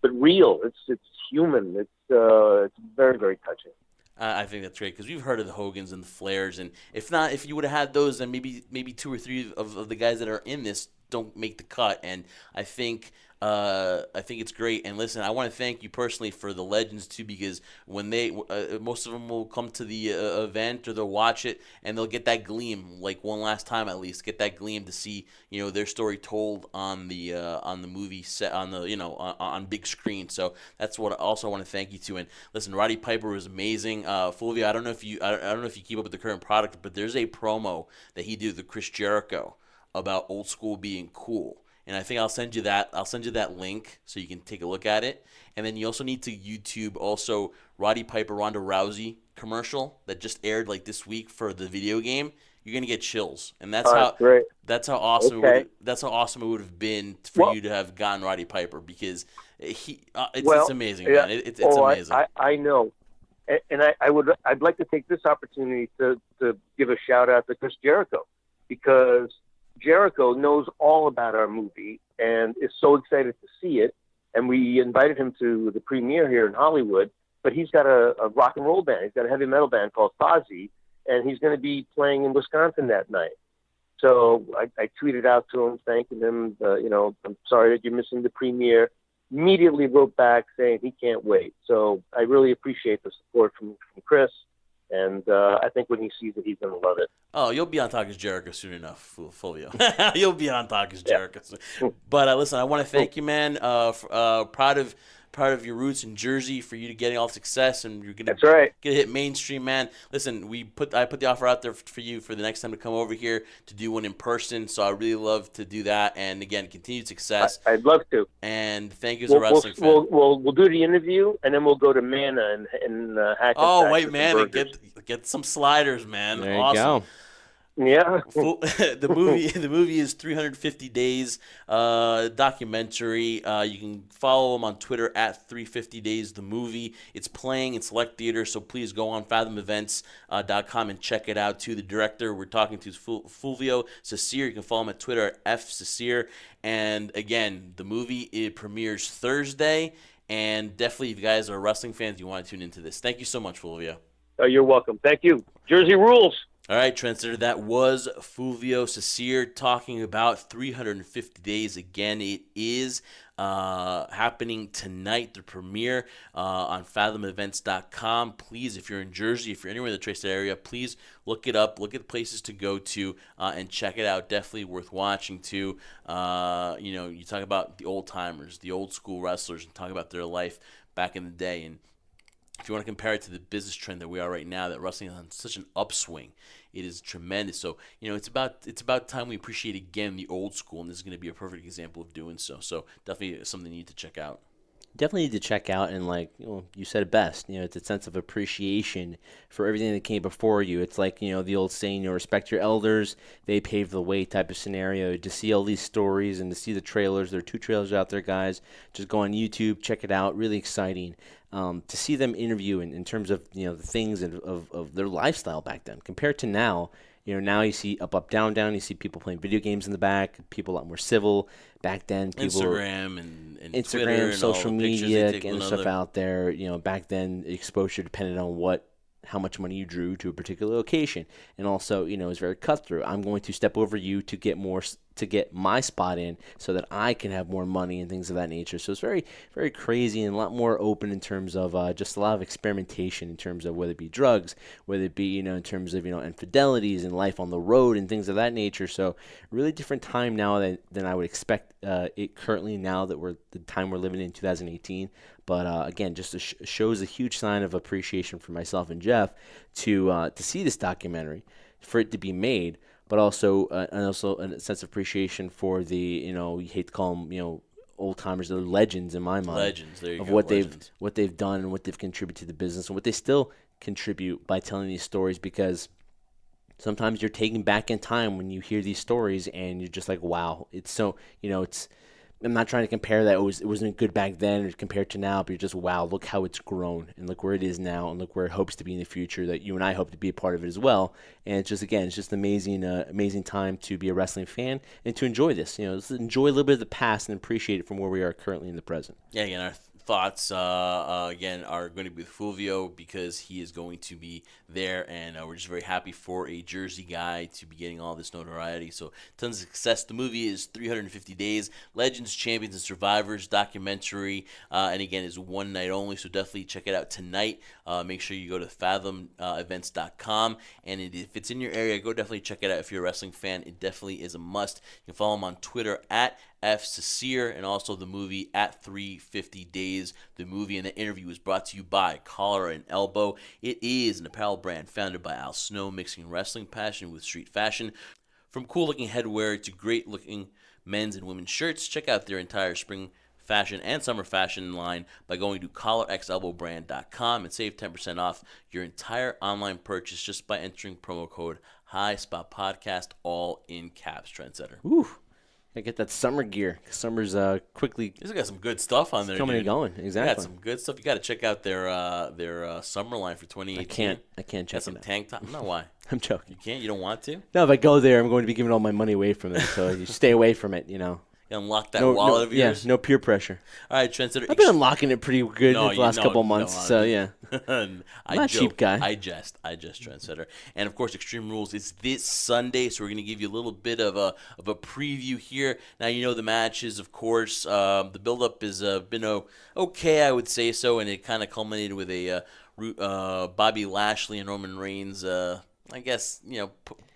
Speaker 4: but real. It's human. It's very, very touching.
Speaker 2: I think that's great, because we've heard of the Hogans and the Flairs, and if you would have had those, then maybe two or three of the guys that are in this don't make the cut. And I think it's great. And listen, I want to thank you personally for the Legends too, because when they most of them will come to the event, or they'll watch it, and they'll get that gleam, like one last time at least, get that gleam to see their story told on the movie set, on the on big screen. So that's what I also want to thank you to. And listen, Roddy Piper was amazing. Fulvio, I don't know if you keep up with the current product, but there's a promo that he did with Chris Jericho about old school being cool. And I think I'll send you that link so you can take a look at it. And then you also need to YouTube also Roddy Piper Ronda Rousey commercial that just aired like this week for the video game. you're gonna get chills, and
Speaker 4: Great.
Speaker 2: that's how awesome
Speaker 4: Okay.
Speaker 2: that's how awesome it would have been for you to have gotten Roddy Piper, because it's amazing,
Speaker 4: yeah.
Speaker 2: man. It's amazing.
Speaker 4: I know. And I'd like to take this opportunity to give a shout out to Chris Jericho, because Jericho knows all about our movie and is so excited to see it. And we invited him to the premiere here in Hollywood, but he's got a rock and roll band. He's got a heavy metal band called Fozzy, and he's going to be playing in Wisconsin that night. So I tweeted out to him, thanking him. I'm sorry that you're missing the premiere. Immediately wrote back saying he can't wait. So I really appreciate the support from Chris, and I think when he sees it, he's going to love it.
Speaker 2: Oh, you'll be on Talk Jericho soon enough, Fulvio. You'll be on Talk Jericho soon. But listen, I want to thank you, man. Proud of your roots in Jersey, for you to getting all the success, and you're gonna
Speaker 4: That's right.
Speaker 2: get hit mainstream, man. Listen, I put the offer out there for you for the next time to come over here to do one in person. So I really love to do that. And again, continued success.
Speaker 4: I'd love to.
Speaker 2: And thank you as a wrestling fan.
Speaker 4: We'll do the interview, and then we'll go to Mana and Hackensack.
Speaker 2: Oh, wait, man, get some sliders, man.
Speaker 3: There
Speaker 2: awesome.
Speaker 3: you go.
Speaker 4: Yeah.
Speaker 2: The movie is 350 Days documentary. You can follow them on Twitter at 350 Days the movie. It's playing in select theaters, so please go on fathomevents.com and check it out too. The director we're talking to is Fulvio Cecere. You can follow him at Twitter at F.Cecere. And again, the movie, it premieres Thursday, and definitely if you guys are wrestling fans, you want to tune into this. Thank you so much, Fulvio.
Speaker 4: Oh, you're welcome. Thank you. Jersey rules.
Speaker 2: All right, Trendsetter, that was Fulvio Cecere talking about 350 Days. Again, it is happening tonight, the premiere on fathomevents.com. Please, if you're in Jersey, if you're anywhere in the Tri-State area, please look it up, look at the places to go to, and check it out. Definitely worth watching, too. You talk about the old-timers, the old-school wrestlers, and talk about their life back in the day. And if you want to compare it to the business trend that we are right now, that wrestling is on such an upswing, it is tremendous. So, it's about time we appreciate again the old school, and this is going to be a perfect example of doing so. So, definitely something you need to check out.
Speaker 3: Definitely need to check out, and you said it best. It's a sense of appreciation for everything that came before you. It's like the old saying, respect your elders, they paved the way type of scenario. To see all these stories and to see the trailers, there are 2 trailers out there, guys. Just go on YouTube, check it out. Really exciting to see them interview in terms of the things of their lifestyle back then compared to now. Now you see up, down, down. You see people playing video games in the back. People a lot more civil. Back then, people
Speaker 2: Instagram and
Speaker 3: Instagram,
Speaker 2: Twitter,
Speaker 3: social
Speaker 2: and all the
Speaker 3: media, getting stuff out there. Back then, exposure depended on how much money you drew to a particular location, and also, it's very cutthroat. I'm going to step over you to get my spot in, so that I can have more money and things of that nature. So it's very, very crazy and a lot more open in terms of just a lot of experimentation in terms of whether it be drugs, whether it be in terms of infidelities and life on the road and things of that nature. So really different time now than I would expect it currently, now that the time we're living in 2018. But again, just shows a huge sign of appreciation for myself and Jeff to see this documentary, for it to be made, but also a sense of appreciation for the you hate to call them old timers, they're legends in my mind.
Speaker 2: Legends, there you
Speaker 3: of
Speaker 2: go.
Speaker 3: what they've done and what they've contributed to the business and what they still contribute by telling these stories, because sometimes you're taken back in time when you hear these stories and you're just like, wow, it's so it's. I'm not trying to compare that it wasn't good back then or compared to now, but you're just, wow, look how it's grown and look where it is now and look where it hopes to be in the future, that you and I hope to be a part of it as well. And it's just amazing, amazing time to be a wrestling fan and to enjoy this. Let's enjoy a little bit of the past and appreciate it from where we are currently in the present.
Speaker 2: Yeah, again, our thoughts again are going to be with Fulvio, because he is going to be there, and we're just very happy for a Jersey guy to be getting all this notoriety. So tons of success. The movie is 350 Days, Legends, Champions, and Survivors documentary, and again is one night only, so definitely check it out tonight. Make sure you go to fathomevents.com, and if it's in your area, go definitely check it out. If you're a wrestling fan, it definitely is a must. You can follow him on Twitter at F.Cecere, and also the movie at 350 Days. The movie and the interview is brought to you by Collar and Elbow. It is an apparel brand founded by Al Snow, mixing wrestling passion with street fashion. From cool-looking headwear to great-looking men's and women's shirts, check out their entire spring fashion and summer fashion line by going to collarxelbowbrand.com and save 10% off your entire online purchase just by entering promo code High Spot Podcast, all in caps, Trendsetter.
Speaker 3: Ooh. I get that summer gear. Summer's quickly
Speaker 2: He's got some good stuff on there,
Speaker 3: coming
Speaker 2: dude.
Speaker 3: and going.
Speaker 2: They
Speaker 3: Exactly.
Speaker 2: got some good stuff. You got to check out their summer line for 2018.
Speaker 3: I can't check
Speaker 2: Got some
Speaker 3: it out.
Speaker 2: tank top. No, why?
Speaker 3: I'm joking.
Speaker 2: You can't? You don't want to?
Speaker 3: No, if I go there, I'm going to be giving all my money away from them. So you stay away from it, you know.
Speaker 2: You unlock that wallet of yours?
Speaker 3: Yeah, no peer pressure.
Speaker 2: All right, Trendsetter.
Speaker 3: I've been unlocking it pretty good the last couple months. So, yeah.
Speaker 2: I'm
Speaker 3: not a cheap guy.
Speaker 2: I jest, Trendsetter. And, of course, Extreme Rules is this Sunday, so we're going to give you a little bit of a preview here. Now, you know the matches, of course. The build-up has been okay, I would say so, and it kind of culminated with a Bobby Lashley and Roman Reigns, I guess,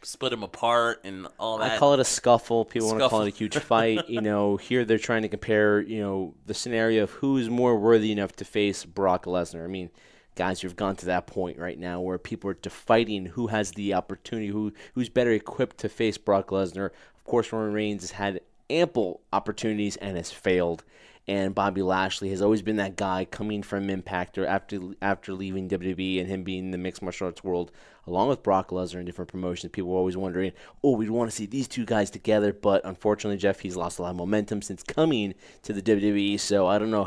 Speaker 2: split them apart and all that.
Speaker 3: I call it a scuffle. People want to call it a huge fight. Here they're trying to compare, the scenario of who's more worthy enough to face Brock Lesnar. I mean, guys, you've gone to that point right now where people are fighting who has the opportunity, who's better equipped to face Brock Lesnar. Of course, Roman Reigns has had ample opportunities and has failed. And Bobby Lashley has always been that guy coming from Impact or after leaving WWE and him being in the mixed martial arts world, along with Brock Lesnar in different promotions. People were always wondering, we'd want to see these two guys together. But unfortunately, Jeff, he's lost a lot of momentum since coming to the WWE. So I don't know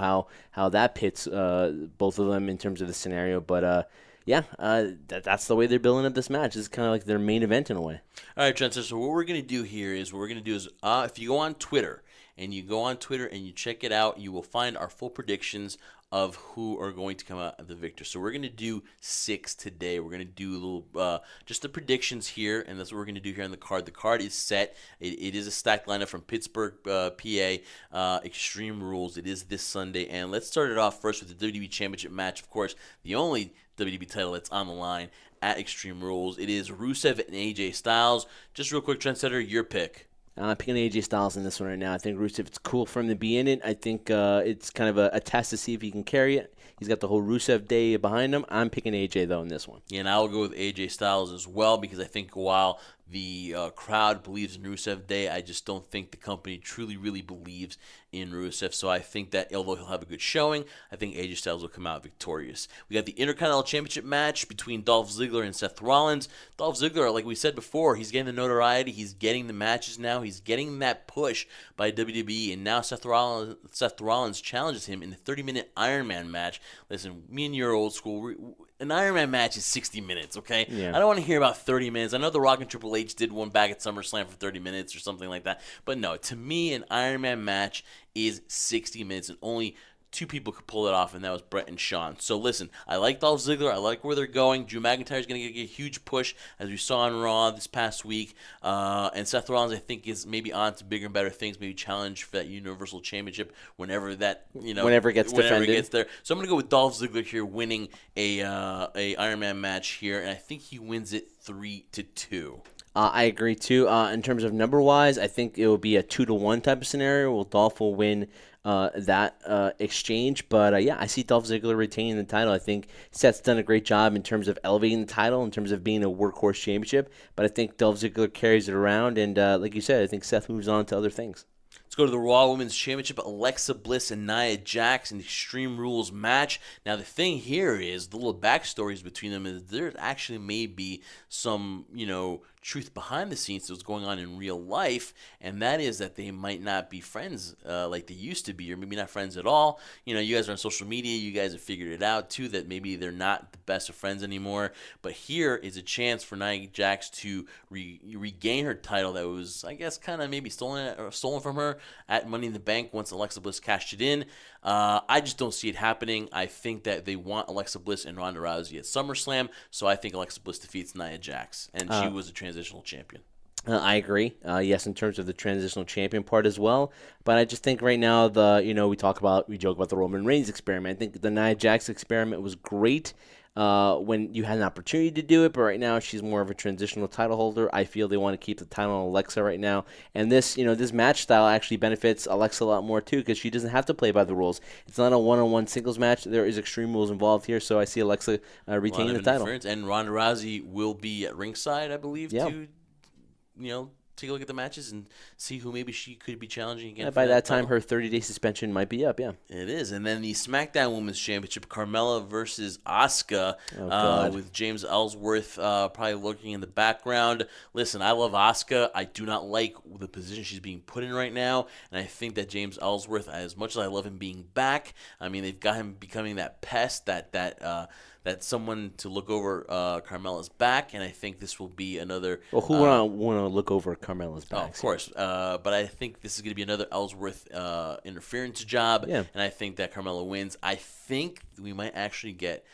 Speaker 3: how that pits both of them in terms of the scenario. But that's the way they're building up this match. This is kind of like their main event in a way.
Speaker 2: All right, Trent. So what we're going to do here is if you go on Twitter, and you check it out, you will find our full predictions of who are going to come out the victor. So we're going to do 6 today. We're going to do a little just the predictions here, and that's what we're going to do here on the card. The card is set. It is a stacked lineup from Pittsburgh, PA, Extreme Rules. It is this Sunday, and let's start it off first with the WWE Championship match. Of course, the only WWE title that's on the line at Extreme Rules. It is Rusev and AJ Styles. Just real quick, Trendsetter, your pick.
Speaker 3: I'm picking AJ Styles in this one right now. I think Rusev, it's cool for him to be in it. I think it's kind of a test to see if he can carry it. He's got the whole Rusev Day behind him. I'm picking AJ, though, in this one.
Speaker 2: Yeah, and I'll go with AJ Styles as well because I think while the crowd believes in Rusev Day, I just don't think the company truly, really believes in Rusev. So I think that although he'll have a good showing, I think AJ Styles will come out victorious. We got the Intercontinental Championship match between Dolph Ziggler and Seth Rollins. Dolph Ziggler, like we said before, he's getting the notoriety. He's getting the matches now. He's getting that push by WWE. And now Seth Rollins challenges him in the 30-minute Iron Man match. Listen, me and you are old school. An Iron Man match is 60 minutes, okay?
Speaker 3: Yeah.
Speaker 2: I don't want to hear about 30 minutes. I know The Rock and Triple H did one back at SummerSlam for 30 minutes or something like that. But no, to me, an Iron Man match is 60 minutes, and only 2 people could pull it off, and that was Brett and Shawn. So listen, I like Dolph Ziggler. I like where they're going. Drew McIntyre is going to get a huge push, as we saw on Raw this past week. And Seth Rollins, I think, is maybe on to bigger and better things, maybe challenge for that Universal Championship whenever that,
Speaker 3: whenever it gets defended.
Speaker 2: It gets there. So I'm going to go with Dolph Ziggler here, winning a Iron Man match here, and I think he wins it 3-2.
Speaker 3: I agree, too. In terms of number-wise, I think it will be a 2-1 type of scenario where Dolph will win that exchange. But, I see Dolph Ziggler retaining the title. I think Seth's done a great job in terms of elevating the title, in terms of being a workhorse championship. But I think Dolph Ziggler carries it around. And like you said, I think Seth moves on to other things.
Speaker 2: Let's go to the Raw Women's Championship. Alexa Bliss and Nia Jax in the Extreme Rules match. Now, the thing here is, the little backstories between them is there actually may be some, truth behind the scenes that's going on in real life, and that is that they might not be friends like they used to be, or maybe not friends at all. You guys are on social media. You guys have figured it out, too, that maybe they're not the best of friends anymore. But here is a chance for Nia Jax to regain her title that was, I guess, kind of maybe stolen from her at Money in the Bank once Alexa Bliss cashed it in. I just don't see it happening. I think that they want Alexa Bliss and Ronda Rousey at SummerSlam, so I think Alexa Bliss defeats Nia Jax, and she was a transitional champion.
Speaker 3: I agree. Yes, in terms of the transitional champion part as well. But I just think right now we joke about the Roman Reigns experiment. I think the Nia Jax experiment was great when you had an opportunity to do it. But right now she's more of a transitional title holder. I feel they want to keep the title on Alexa right now. And this match style actually benefits Alexa a lot more too, because she doesn't have to play by the rules. It's not a one-on-one singles match. There is Extreme Rules involved here. So I see Alexa retaining the title.
Speaker 2: And Ronda Rousey will be at ringside, I believe, to take a look at the matches and see who maybe she could be challenging again.
Speaker 3: By that time,
Speaker 2: title.
Speaker 3: her 30-day suspension might be up, yeah.
Speaker 2: It is. And then the SmackDown Women's Championship, Carmella versus Asuka, with James Ellsworth probably lurking in the background. Listen, I love Asuka. I do not like the position she's being put in right now. And I think that James Ellsworth, as much as I love him being back, I mean, they've got him becoming that pest, that someone to look over Carmella's back, and I think this will be another.
Speaker 3: Well, who want to look over Carmella's back?
Speaker 2: Oh, of course, but I think this is going to be another Ellsworth interference job, and I think that Carmella wins. I think we might actually get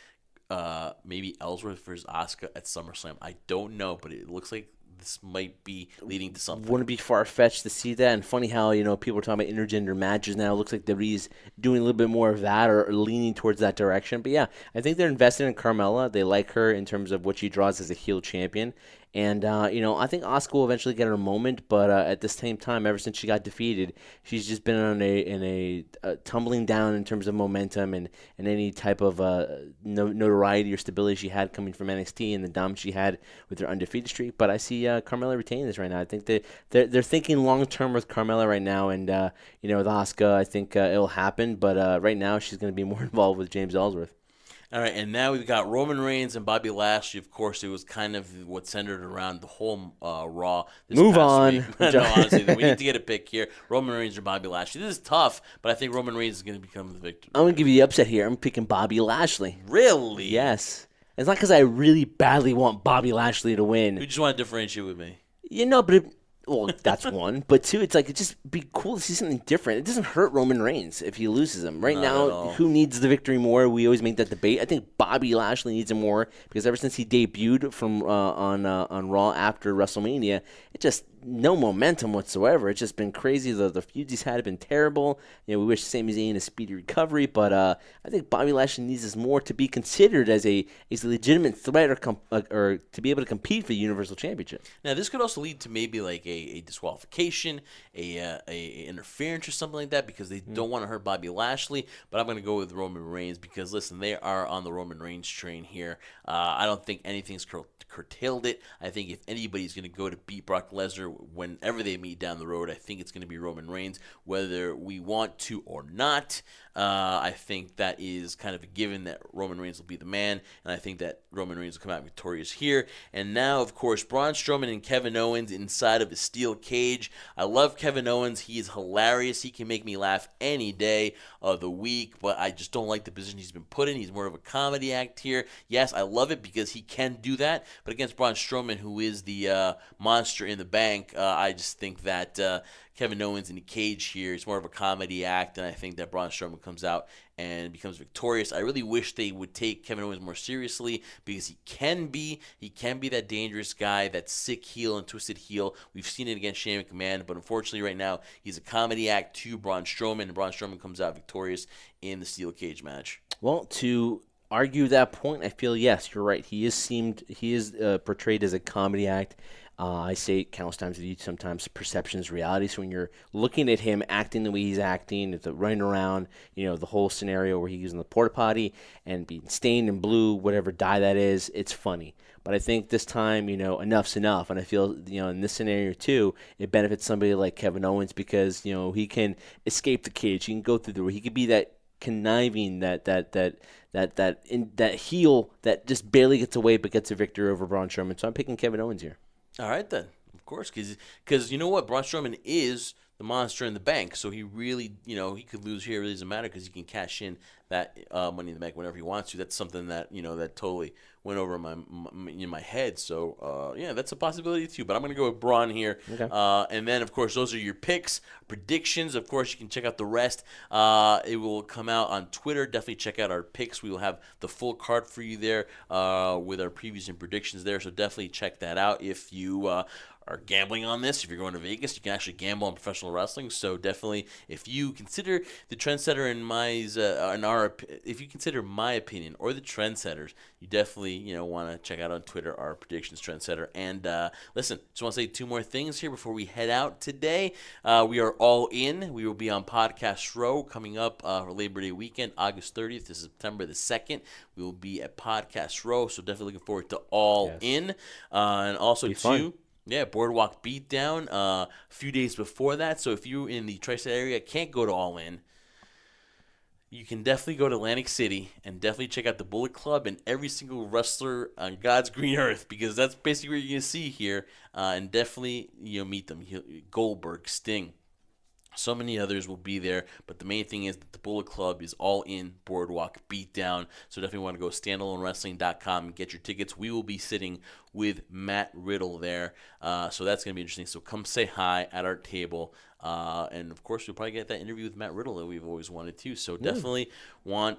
Speaker 2: maybe Ellsworth versus Asuka at SummerSlam. I don't know, but it looks like this might be leading to something.
Speaker 3: Wouldn't it be far-fetched to see that? And funny how, people are talking about intergender matches now. It looks like WWE's doing a little bit more of that or leaning towards that direction. But yeah, I think they're invested in Carmella. They like her in terms of what she draws as a heel champion. And, I think Asuka will eventually get her moment, but at the same time, ever since she got defeated, she's just been on a tumbling down in terms of momentum and any type of notoriety or stability she had coming from NXT and the dominance she had with her undefeated streak. But I see Carmella retaining this right now. I think they're thinking long-term with Carmella right now, and, with Asuka, I think it'll happen. But right now, she's going to be more involved with James Ellsworth.
Speaker 2: All right, and now we've got Roman Reigns and Bobby Lashley. Of course, it was kind of what centered around the whole Raw this
Speaker 3: Move
Speaker 2: past
Speaker 3: on.
Speaker 2: week. No, honestly, we need to get a pick here. Roman Reigns or Bobby Lashley. This is tough, but I think Roman Reigns is going to become the victor.
Speaker 3: I'm going to give you the upset here. I'm picking Bobby Lashley.
Speaker 2: Really?
Speaker 3: Yes. It's not because I really badly want Bobby Lashley to win.
Speaker 2: You just want to differentiate with me.
Speaker 3: But that's one. But two, it's like, it'd just be cool to see something different. It doesn't hurt Roman Reigns if he loses him. Right now, who needs the victory more? We always make that debate. I think Bobby Lashley needs him more because ever since he debuted from on Raw after WrestleMania, it just no momentum whatsoever. It's just been crazy. The feuds he's had have been terrible. We wish Sami Zayn a speedy recovery, but I think Bobby Lashley needs this more to be considered as a legitimate threat or to be able to compete for the Universal Championship.
Speaker 2: Now, this could also lead to maybe like a disqualification, a interference or something like that because they don't want to hurt Bobby Lashley. But I'm going to go with Roman Reigns because, listen, they are on the Roman Reigns train here. I don't think anything's curtailed it. I think if anybody's going to go to beat Brock Lesnar whenever they meet down the road, I think it's going to be Roman Reigns, whether we want to or not. I think that is kind of a given that Roman Reigns will be the man, and I think that Roman Reigns will come out victorious here. And now, of course, Braun Strowman and Kevin Owens inside of a steel cage. I love Kevin Owens. He is hilarious. He can make me laugh any day of the week, but I just don't like the position he's been put in. He's more of a comedy act here. Yes, I love it because he can do that, but against Braun Strowman, who is the monster in the bank, I just think that Kevin Owens in the cage here is more of a comedy act, and I think that Braun Strowman comes out and becomes victorious. I really wish they would take Kevin Owens more seriously because he can be that dangerous guy, that sick heel and twisted heel. We've seen it against Shane McMahon, but unfortunately right now he's a comedy act to Braun Strowman, and Braun Strowman comes out victorious in the steel cage match.
Speaker 3: Well, to argue that point, I feel yes, you're right. He is portrayed as a comedy act. I say it countless times with you, sometimes perception is reality. So when you're looking at him acting the way he's acting, running around, the whole scenario where he's using the porta potty and being stained in blue, whatever dye that is, it's funny. But I think this time, enough's enough. And I feel, in this scenario too, it benefits somebody like Kevin Owens because, he can escape the cage. He can go through the door. He could be that conniving, that heel that just barely gets away but gets a victory over Braun Strowman. So I'm picking Kevin Owens here.
Speaker 2: All right, then. Of course, because you know what? Braun Strowman is the monster in the bank, so he really, he could lose here. It really doesn't matter because he can cash in that Money in the Bank whenever he wants to. That's something that, that totally went over in my head. So, that's a possibility too. But I'm going to go with Braun here.
Speaker 3: Okay.
Speaker 2: And then, of course, those are your picks, predictions. Of course, you can check out the rest. It will come out on Twitter. Definitely check out our picks. We will have the full card for you there with our previews and predictions there. So definitely check that out if you are gambling on this. If you're going to Vegas, you can actually gamble on professional wrestling. So definitely, if you consider the trendsetter if you consider my opinion or the trendsetters, you definitely want to check out on Twitter our predictions trendsetter. And listen, just want to say two more things here before we head out today. We are all in. We will be on Podcast Row coming up for Labor Day weekend, August 30th to September the 2nd. We will be at Podcast Row, so definitely looking forward to All In. And also, too, Yeah, Boardwalk Beatdown a few days before that. So if you're in the tri-state area, can't go to All In, you can definitely go to Atlantic City and definitely check out the Bullet Club and every single wrestler on God's green earth, because that's basically what you're going to see here. And definitely, meet them. Goldberg, Sting. So many others will be there, but the main thing is that the Bullet Club is All In Boardwalk Beatdown. So definitely want to go standalonewrestling.com and get your tickets. We will be sitting with Matt Riddle there, so that's going to be interesting. So come say hi at our table, and of course we'll probably get that interview with Matt Riddle that we've always wanted to. So definitely want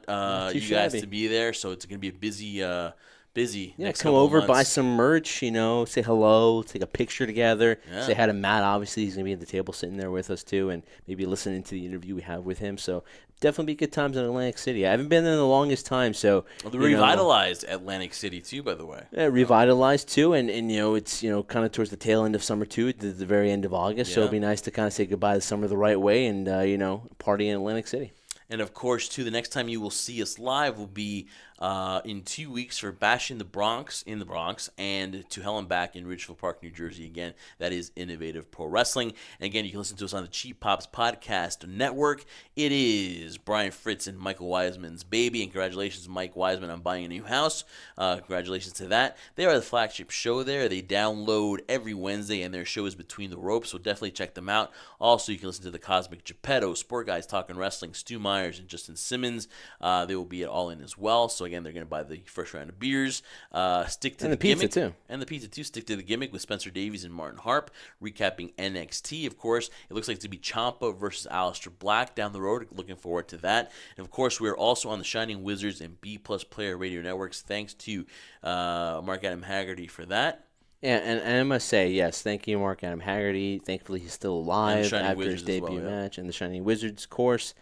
Speaker 2: you guys to be there. So it's going to be a busy.
Speaker 3: Yeah,
Speaker 2: next
Speaker 3: come
Speaker 2: couple
Speaker 3: over,
Speaker 2: months.
Speaker 3: buy some merch, say hello, take a picture together,
Speaker 2: Yeah.
Speaker 3: say hi to Matt. Obviously, he's going to be at the table sitting there with us, too, and maybe listening to the interview we have with him. So definitely be good times in Atlantic City. I haven't been there in the longest time, so...
Speaker 2: They revitalized Atlantic City, too, by the way.
Speaker 3: Yeah, revitalized, too, and it's, kind of towards the tail end of summer, too, at the very end of August, so
Speaker 2: Yeah.
Speaker 3: it'll be nice to kind of say goodbye to summer the right way and, party in Atlantic City.
Speaker 2: And, of course, too, the next time you will see us live will be in 2 weeks for Bash in the Bronx, and To Hell and Back in Ridgefield Park, New Jersey. Again, that is Innovative Pro Wrestling. And, again, you can listen to us on the Cheap Pops Podcast Network. It is Brian Fritz and Michael Wiseman's baby. And congratulations, Mike Wiseman, on buying a new house. Congratulations to that. They are the flagship show there. They download every Wednesday, and their show is Between the Ropes, so definitely check them out. Also, you can listen to the Cosmic Geppetto, Sport Guys Talking Wrestling, Stu Myers and Justin Simmons. They will be at All In as well. So, again, they're going to buy the first round of beers. Stick to
Speaker 3: And the pizza,
Speaker 2: gimmick.
Speaker 3: too.
Speaker 2: And the pizza, too. Stick to the gimmick with Spencer Davies and Martin Harp, recapping NXT, of course. It looks like it's going to be Ciampa versus Aleister Black down the road. Looking forward to that. And, of course, we're also on the Shining Wizards and B+ Player Radio Networks. Thanks to Mark Adam Haggerty for that.
Speaker 3: Yeah, and I must say, yes, thank you, Mark Adam Haggerty. Thankfully, he's still alive after his debut match and the Shining Wizards, of course.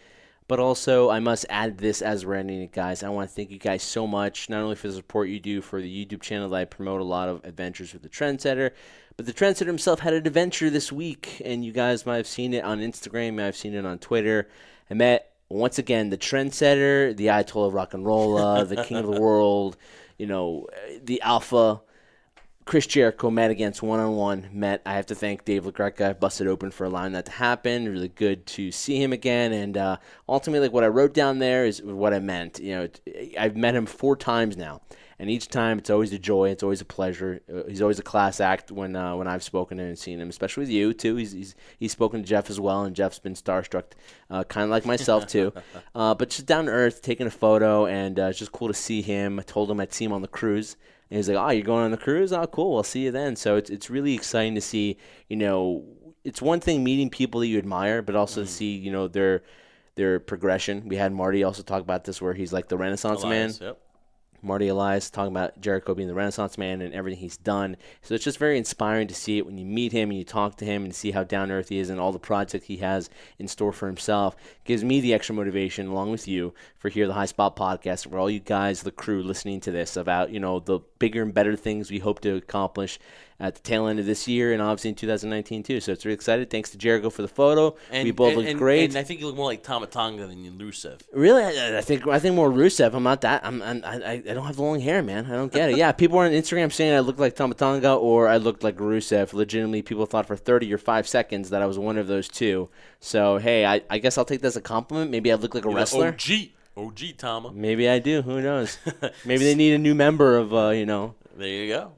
Speaker 3: But also, I must add this as we're ending it, guys. I want to thank you guys so much, not only for the support you do for the YouTube channel that I promote a lot of adventures with the Trendsetter, but the Trendsetter himself had an adventure this week, and you guys might have seen it on Instagram, might have seen it on Twitter. I met, once again, the Trendsetter, the Ayatollah of Rock and Roll, the King of the World, the Alpha. Chris Jericho met against one-on-one. I have to thank Dave LaGreca. Busted open for allowing that to happen. Really good to see him again. And ultimately, what I wrote down there is what I meant. I've met him 4 times now. And each time, it's always a joy. It's always a pleasure. He's always a class act when I've spoken to him and seen him, especially with you, too. He's spoken to Jeff as well, and Jeff's been starstruck, kind of like myself, too. But just down to earth, taking a photo, and it's just cool to see him. I told him I'd see him on the cruise. And he's like, "Oh, you're going on the cruise? Oh, cool. I'll see you then." So it's really exciting to see, it's one thing meeting people that you admire, but also to see, their progression. We had Marty also talk about this where he's like the Renaissance man.
Speaker 2: Yep.
Speaker 3: Marty Elias talking about Jericho being the Renaissance man and everything he's done. So it's just very inspiring to see it when you meet him and you talk to him and see how down to earth he is and all the projects he has in store for himself. Gives me the extra motivation, along with you, for Here the High Spot podcast, where all you guys, the crew, listening to this about the bigger and better things we hope to accomplish at the tail end of this year and obviously in 2019 too. So it's really excited. Thanks to Jericho for the photo. We both look great.
Speaker 2: And I think you look more like Tama Tonga than you Rusev.
Speaker 3: Really, I think more Rusev. I'm not that. I don't have the long hair, man. I don't get it. Yeah, people on Instagram saying I look like Tama Tonga or I looked like Rusev. Legitimately, people thought for 30 or 5 seconds that I was one of those two. So hey, I guess I'll take that as a compliment. Maybe I look like a wrestler.
Speaker 2: OG Tama.
Speaker 3: Maybe I do. Who knows? Maybe they need a new member of
Speaker 2: There you go.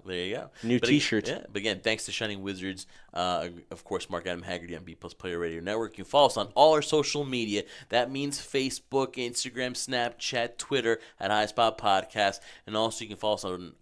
Speaker 3: New T-shirt.
Speaker 2: Yeah, but again, thanks to Shining Wizards, of course, Mark Adam Haggerty on B+ Player Radio Network. You can follow us on all our social media. That means Facebook, Instagram, Snapchat, Twitter at High Spot Podcast. And also you can follow us on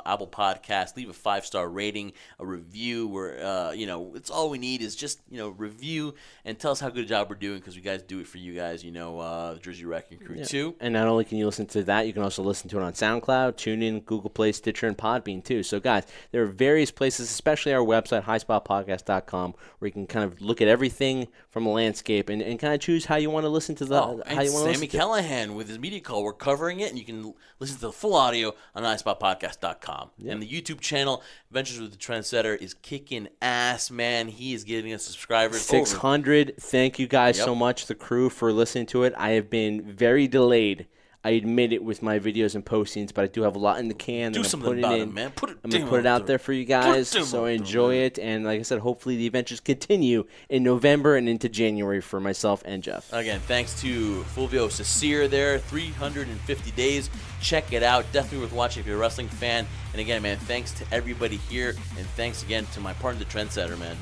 Speaker 2: Apple Podcasts. Leave a 5-star rating, a review. Where it's all we need is just, review and tell us how good a job we're doing because we guys do it for you guys, the Jersey Wrecking Crew too.
Speaker 3: And not only can you listen to that, you can also listen to it on SoundCloud, TuneIn, Google Play, Stitcher, and Podbean too. So guys, there are various places, especially our website, highspotpodcast.com, where you can kind of look at everything from a landscape and kind of choose how you want to listen to the. How you want to
Speaker 2: Sammy Callahan with his media call, we're covering it, and you can listen to the full audio on highspotpodcast.com. Yeah. And the YouTube channel, Adventures with the Trendsetter, is kicking ass, man. He is getting us subscribers.
Speaker 3: 600. Thank you guys so much, the crew, for listening to it. I have been very delayed. I admit it with my videos and postings, but I do have a lot in the can.
Speaker 2: Do something about it, man.
Speaker 3: I'm going to put it out there for you guys, so enjoy it. And like I said, hopefully the adventures continue in November and into January for myself and Jeff.
Speaker 2: Again, thanks to Fulvio Cecere there, 350 days. Check it out. Definitely worth watching if you're a wrestling fan. And again, man, thanks to everybody here, and thanks again to my partner, the Trendsetter, man.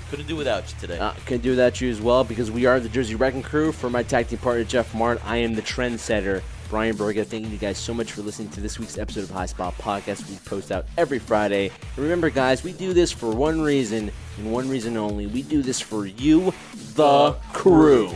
Speaker 2: Couldn't do without you today.
Speaker 3: Couldn't do without you as well, because we are the Jersey Wrecking Crew. For my tag team partner, Jeff Martin, I am the Trendsetter, Brian Berger. Thank you guys so much for listening to this week's episode of High Spot Podcast. We post out every Friday. And remember, guys, we do this for one reason, and one reason only. We do this for you, the crew.